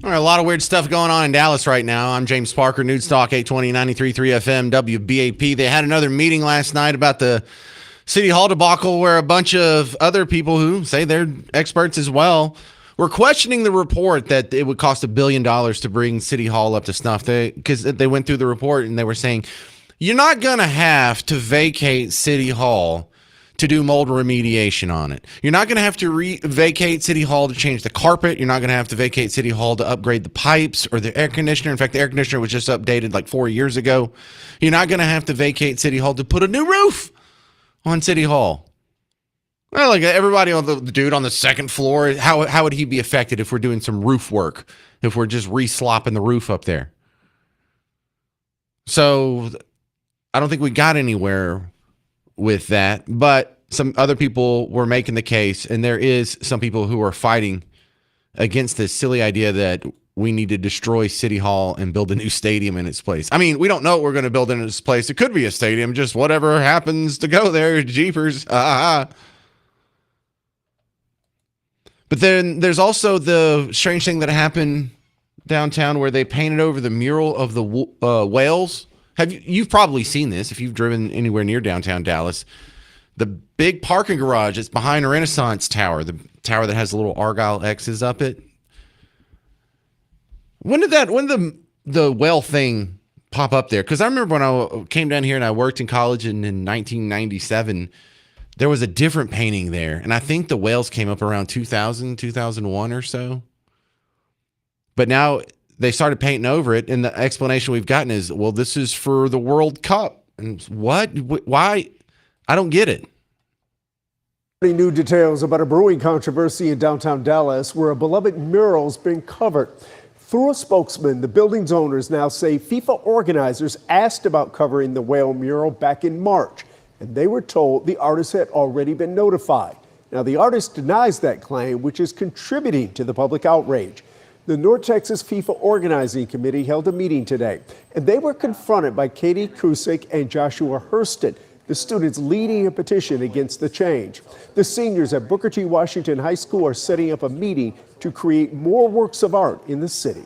All right, a lot of weird stuff going on in Dallas right now. I'm James Parker, News Talk 820 93.3 FM WBAP. They had another meeting last night about the City Hall debacle where a bunch of other people who say they're experts as well were questioning the report that it would cost $1 billion to bring City Hall up to snuff. Because they went through the report and they were saying, you're not going to have to vacate City Hall to do mold remediation on it. You're not going to have to vacate City Hall to change the carpet. You're not going to have to vacate City Hall to upgrade the pipes or the air conditioner. In fact, the air conditioner was just updated like 4 years ago. You're not going to have to vacate City Hall to put a new roof on City Hall. Well, like everybody on the dude on the second floor, how would he be affected if we're doing some roof work, if we're just re-slopping the roof up there? So I don't think we got anywhere with that, but some other people were making the case, and there is some people who are fighting against this silly idea that we need to destroy City Hall and build a new stadium in its place. I mean, we don't know what we're going to build in its place. It could be a stadium, just whatever happens to go there, jeepers. But then there's also the strange thing that happened downtown where they painted over the mural of the whales. You've probably seen this if you've driven anywhere near downtown Dallas. The big parking garage that's behind a Renaissance Tower, the tower that has the little Argyle X's up it. When did the whale thing pop up there? Because I remember when I came down here and I worked in college in 1997, there was a different painting there. And I think the whales came up around 2000, 2001 or so. But now they started painting over it, and the explanation we've gotten is, well, this is for the World Cup. And what? Why? I don't get it. New details about a brewing controversy in downtown Dallas where a beloved mural's been covered. Through a spokesman, the building's owners now say FIFA organizers asked about covering the whale mural back in March, and they were told the artist had already been notified. Now, the artist denies that claim, which is contributing to the public outrage. The North Texas FIFA Organizing Committee held a meeting today, and they were confronted by Katie Cusick and Joshua Hurston, the students leading a petition against the change. The seniors at Booker T. Washington High School are setting up a meeting to create more works of art in the city.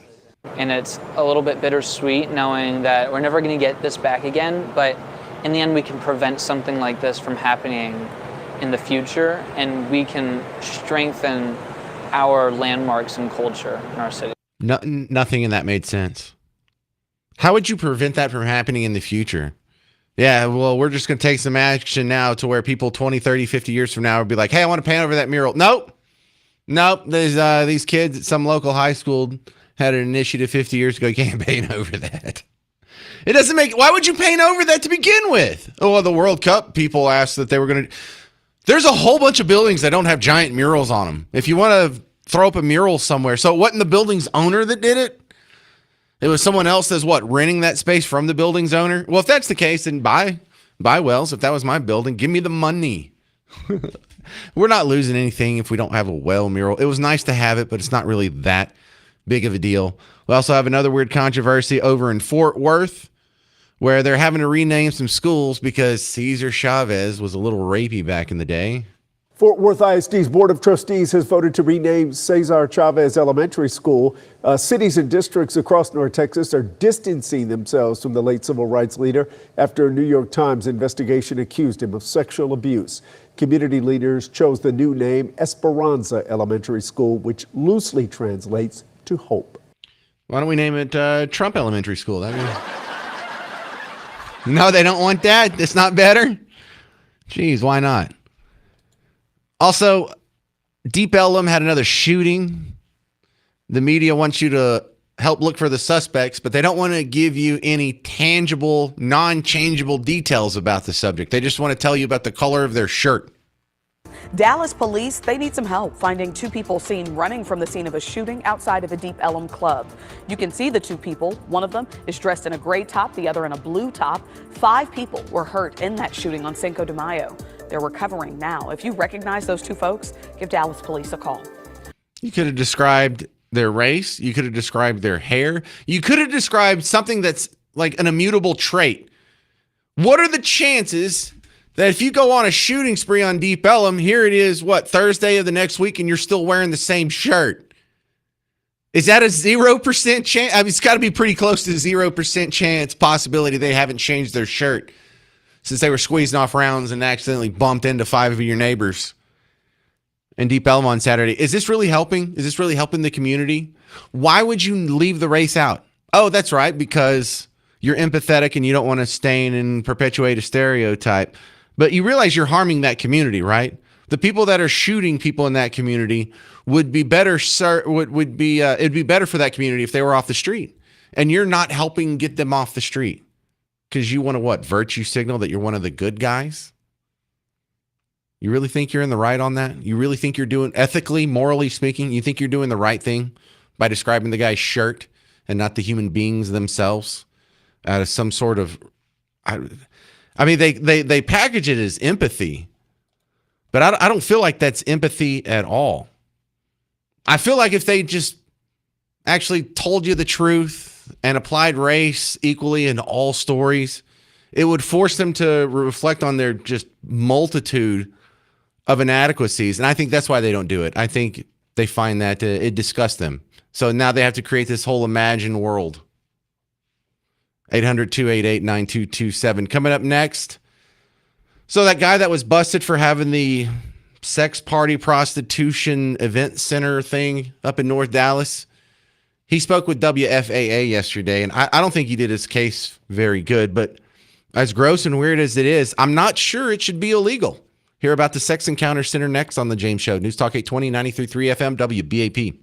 And it's a little bit bittersweet knowing that we're never going to get this back again, but in the end we can prevent something like this from happening in the future, and we can strengthen our landmarks and culture in our city. Nothing in that made sense. How would you prevent that from happening in the future? Yeah, well, we're just going to take some action now to where people 20, 30, 50 years from now will be like, hey, I want to paint over that mural. Nope. There's these kids at some local high school had an initiative 50 years ago. You can't paint over that. It doesn't make, why would you paint over that to begin with? Oh, well, the World Cup people asked that they were going to. There's a whole bunch of buildings that don't have giant murals on them. If you want to throw up a mural somewhere. So it wasn't the building's owner that did it? It was someone else that's renting that space from the building's owner? Well, if that's the case, then buy Wells. If that was my building, give me the money. We're not losing anything if we don't have a whale mural. It was nice to have it, but it's not really that big of a deal. We also have another weird controversy over in Fort Worth, where they're having to rename some schools because Cesar Chavez was a little rapey back in the day. Fort Worth ISD's Board of Trustees has voted to rename Cesar Chavez Elementary School. Cities and districts across North Texas are distancing themselves from the late civil rights leader after a New York Times investigation accused him of sexual abuse. Community leaders chose the new name Esperanza Elementary School, which loosely translates to hope. Why don't we name it Trump Elementary School? No, they don't want that. It's not better. Jeez, why not? Also, Deep Ellum had another shooting. The media wants you to help look for the suspects, but they don't want to give you any tangible, non-changeable details about the subject. They just want to tell you about the color of their shirt. Dallas police, they need some help finding two people seen running from the scene of a shooting outside of a Deep Ellum club. You can see the two people. One of them is dressed in a gray top, the other in a blue top. 5 people were hurt in that shooting on Cinco de Mayo. They're recovering now. If you recognize those two folks, give Dallas police a call. You could have described their race. You could have described their hair. You could have described something that's like an immutable trait. What are the chances that if you go on a shooting spree on Deep Ellum, here it is, Thursday of the next week, and you're still wearing the same shirt? Is that a 0% chance? I mean, it's got to be pretty close to 0% chance possibility they haven't changed their shirt since they were squeezing off rounds and accidentally bumped into 5 of your neighbors in Deep Ellum on Saturday. Is this really helping? Is this really helping the community? Why would you leave the race out? Oh, that's right, because you're empathetic and you don't want to stain and perpetuate a stereotype. But you realize you're harming that community, right? The people that are shooting people in that community would be better. It'd be better for that community if they were off the street, and you're not helping get them off the street because you want to what? Virtue signal that you're one of the good guys. You really think you're in the right on that? You really think you're doing ethically, morally speaking? You think you're doing the right thing by describing the guy's shirt and not the human beings themselves out of some sort of? I mean, they package it as empathy, but I don't feel like that's empathy at all. I feel like if they just actually told you the truth and applied race equally in all stories, it would force them to reflect on their just multitude of inadequacies. And I think that's why they don't do it. I think they find that it disgusts them. So now they have to create this whole imagined world. 800-288-9227. Coming up next. So that guy that was busted for having the sex party prostitution event center thing up in North Dallas, he spoke with WFAA yesterday, and I don't think he did his case very good, but as gross and weird as it is, I'm not sure it should be illegal. Hear about the Sex Encounter Center next on The James Show. News Talk 820, 93.3 FM, WBAP.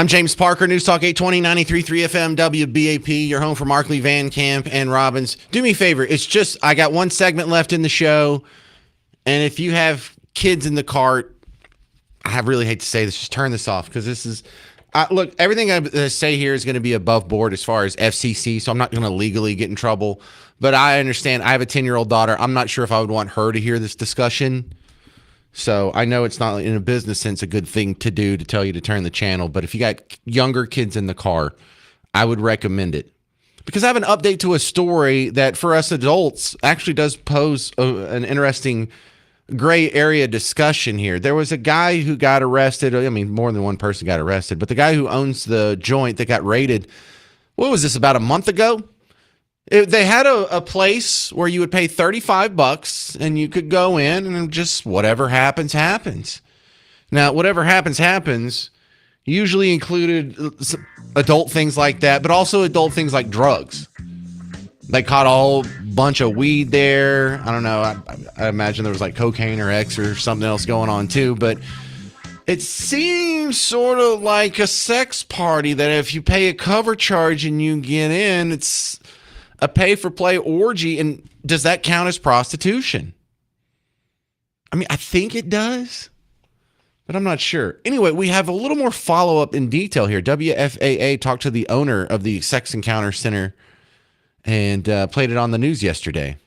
I'm James Parker, News Talk 820, 93.3 FM, WBAP, your home for Markley, Van Camp, and Robbins. Do me a favor. It's just, I got one segment left in the show, and if you have kids in the cart, I really hate to say this, just turn this off, because this is, look, everything I say here is going to be above board as far as FCC, so I'm not going to legally get in trouble, but I understand. I have a 10-year-old daughter. I'm not sure if I would want her to hear this discussion. So I know it's not, in a business sense, a good thing to do to tell you to turn the channel. But if you got younger kids in the car, I would recommend it. Because I have an update to a story that for us adults actually does pose an interesting gray area discussion here. There was a guy who got arrested. I mean, more than one person got arrested. But the guy who owns the joint that got raided, what was this, about a month ago? They had a place where you would pay $35 and you could go in and just whatever happens, happens. Now, whatever happens usually included adult things like that, but also adult things like drugs. They caught a whole bunch of weed there. I don't know. I imagine there was like cocaine or X or something else going on too, but it seems sort of like a sex party that if you pay a cover charge and you get in, it's a pay-for-play orgy, and does that count as prostitution? I mean, I think it does, but I'm not sure. Anyway, we have a little more follow-up in detail here. WFAA talked to the owner of the Sex Encounter Center and played it on the news yesterday.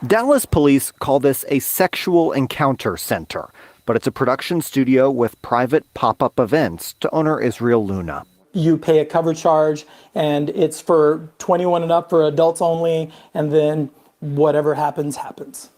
Dallas police call this a sexual encounter center, but it's a production studio with private pop-up events to owner Israel Luna. You pay a cover charge, and it's for 21 and up, for adults only, and then whatever happens, happens.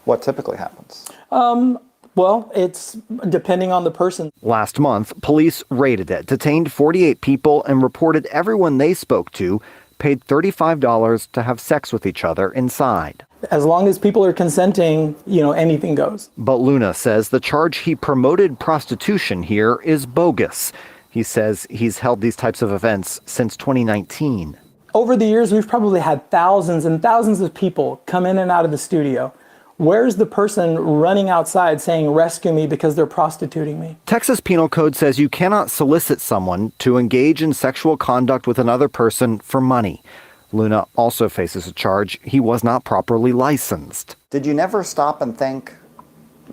What typically happens? Well, it's depending on the person. Last month, police raided it, detained 48 people, and reported everyone they spoke to paid $35 to have sex with each other inside. As long as people are consenting, anything goes. But Luna says the charge he promoted prostitution here is bogus. He says he's held these types of events since 2019. Over the years, we've probably had thousands and thousands of people come in and out of the studio. Where's the person running outside saying, rescue me because they're prostituting me? Texas Penal Code says you cannot solicit someone to engage in sexual conduct with another person for money. Luna also faces a charge he was not properly licensed. Did you never stop and think,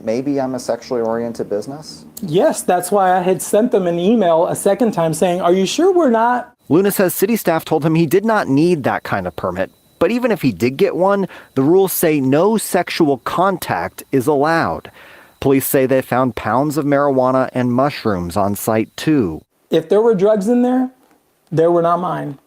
maybe I'm a sexually oriented business? Yes, that's why I had sent them an email a second time saying, are you sure we're not? Luna says city staff told him he did not need that kind of permit. But even if he did get one, the rules say no sexual contact is allowed. Police say they found pounds of marijuana and mushrooms on site too. If there were drugs in there, they were not mine.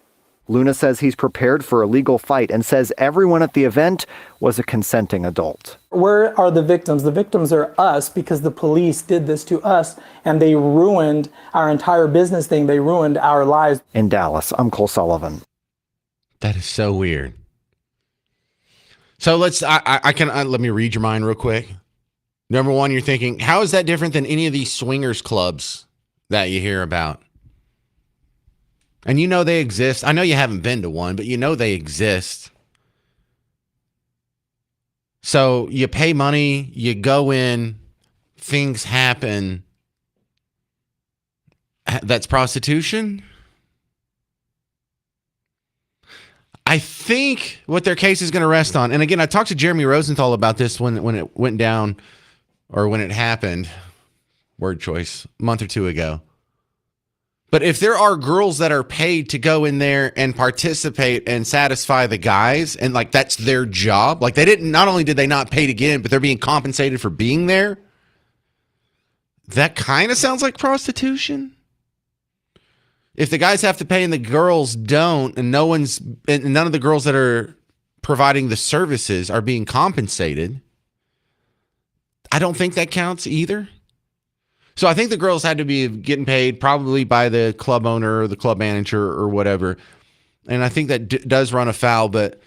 Luna says he's prepared for a legal fight and says everyone at the event was a consenting adult. Where are the victims? The victims are us because the police did this to us and they ruined our entire business thing. They ruined our lives. In Dallas, I'm Cole Sullivan. That is so weird. So let me read your mind real quick. Number one, you're thinking, how is that different than any of these swingers clubs that you hear about? And you know they exist. I know you haven't been to one, but you know they exist. So you pay money, you go in, things happen. That's prostitution? I think what their case is going to rest on, and again, I talked to Jeremy Rosenthal about this when it went down, or when it happened, word choice, a month or two ago. But if there are girls that are paid to go in there and participate and satisfy the guys, and like that's their job, like not only did they not pay to get in, but they're being compensated for being there. That kind of sounds like prostitution. If the guys have to pay and the girls don't, and none of the girls that are providing the services are being compensated, I don't think that counts either. So I think the girls had to be getting paid probably by the club owner or the club manager or whatever. And I think that does run afoul, but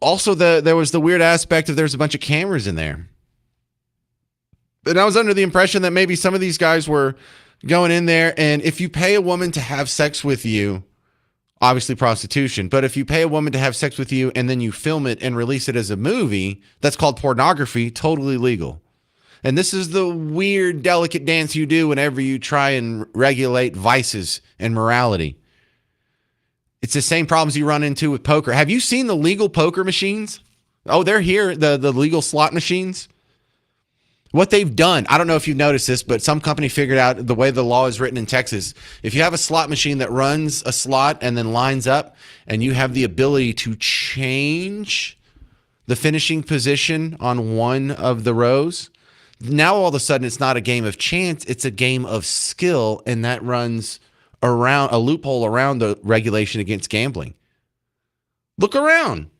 also there was the weird aspect of there's a bunch of cameras in there. And I was under the impression that maybe some of these guys were going in there, and if you pay a woman to have sex with you, obviously prostitution, but if you pay a woman to have sex with you and then you film it and release it as a movie, that's called pornography, totally legal. And this is the weird, delicate dance you do whenever you try and regulate vices and morality. It's the same problems you run into with poker. Have you seen the legal poker machines? Oh, they're here, the legal slot machines. What they've done, I don't know if you've noticed this, but some company figured out the way the law is written in Texas. If you have a slot machine that runs a slot and then lines up, and you have the ability to change the finishing position on one of the rows, now all of a sudden it's not a game of chance, it's a game of skill, and that runs around a loophole around the regulation against gambling. Look around.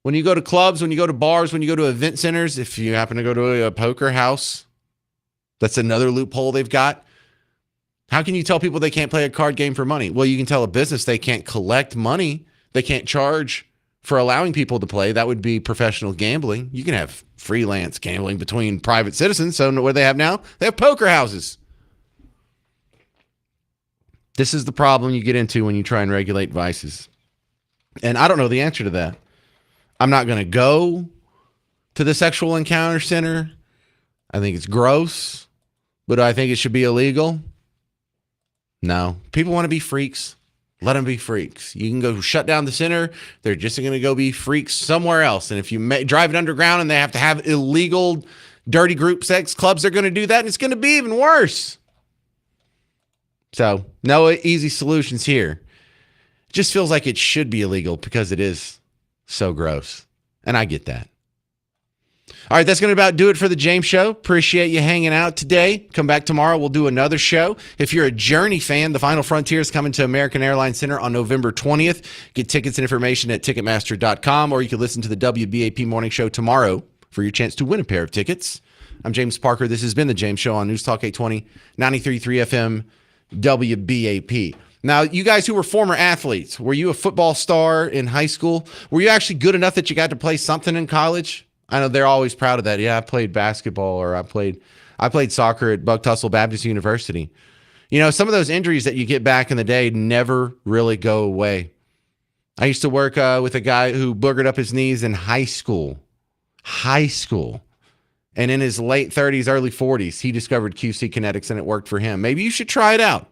When you go to clubs, when you go to bars, when you go to event centers, if you happen to go to a poker house, that's another loophole they've got. How can you tell people they can't play a card game for money? Well, you can tell a business they can't collect money. They can't charge for allowing people to play. That would be professional gambling. You can have freelance gambling between private citizens. So what do they have now? They have poker houses. This is the problem you get into when you try and regulate vices. And I don't know the answer to that. I'm not going to go to the sexual encounter center. I think it's gross, but I think it should be illegal. No. People want to be freaks. Let them be freaks. You can go shut down the center. They're just going to go be freaks somewhere else. And if you drive it underground and they have to have illegal, dirty group sex clubs, they're going to do that. And it's going to be even worse. So no easy solutions here. It just feels like it should be illegal because it is so gross. And I get that. All right, that's going to about do it for the James Show. Appreciate you hanging out today. Come back tomorrow. We'll do another show. If you're a Journey fan, The Final Frontier is coming to American Airlines Center on November 20th. Get tickets and information at Ticketmaster.com, or you can listen to the WBAP Morning Show tomorrow for your chance to win a pair of tickets. I'm James Parker. This has been the James Show on News Talk 820, 93.3 FM, WBAP. Now, you guys who were former athletes, were you a football star in high school? Were you actually good enough that you got to play something in college? I know they're always proud of that. Yeah, I played basketball, or I played soccer at Buck Tussle Baptist University. You know, some of those injuries that you get back in the day never really go away. I used to work with a guy who boogered up his knees in high school. And in his late 30s, early 40s, he discovered QC Kinetics and it worked for him. Maybe you should try it out.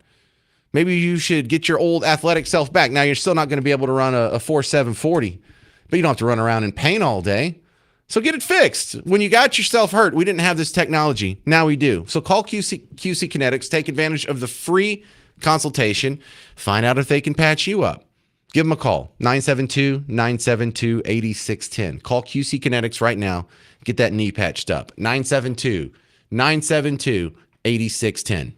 Maybe you should get your old athletic self back. Now, you're still not going to be able to run a 4.7 40, but you don't have to run around in pain all day. So get it fixed. When you got yourself hurt, we didn't have this technology. Now we do. So call QC Kinetics. Take advantage of the free consultation. Find out if they can patch you up. Give them a call, 972-972-8610. Call QC Kinetics right now. Get that knee patched up, 972-972-8610.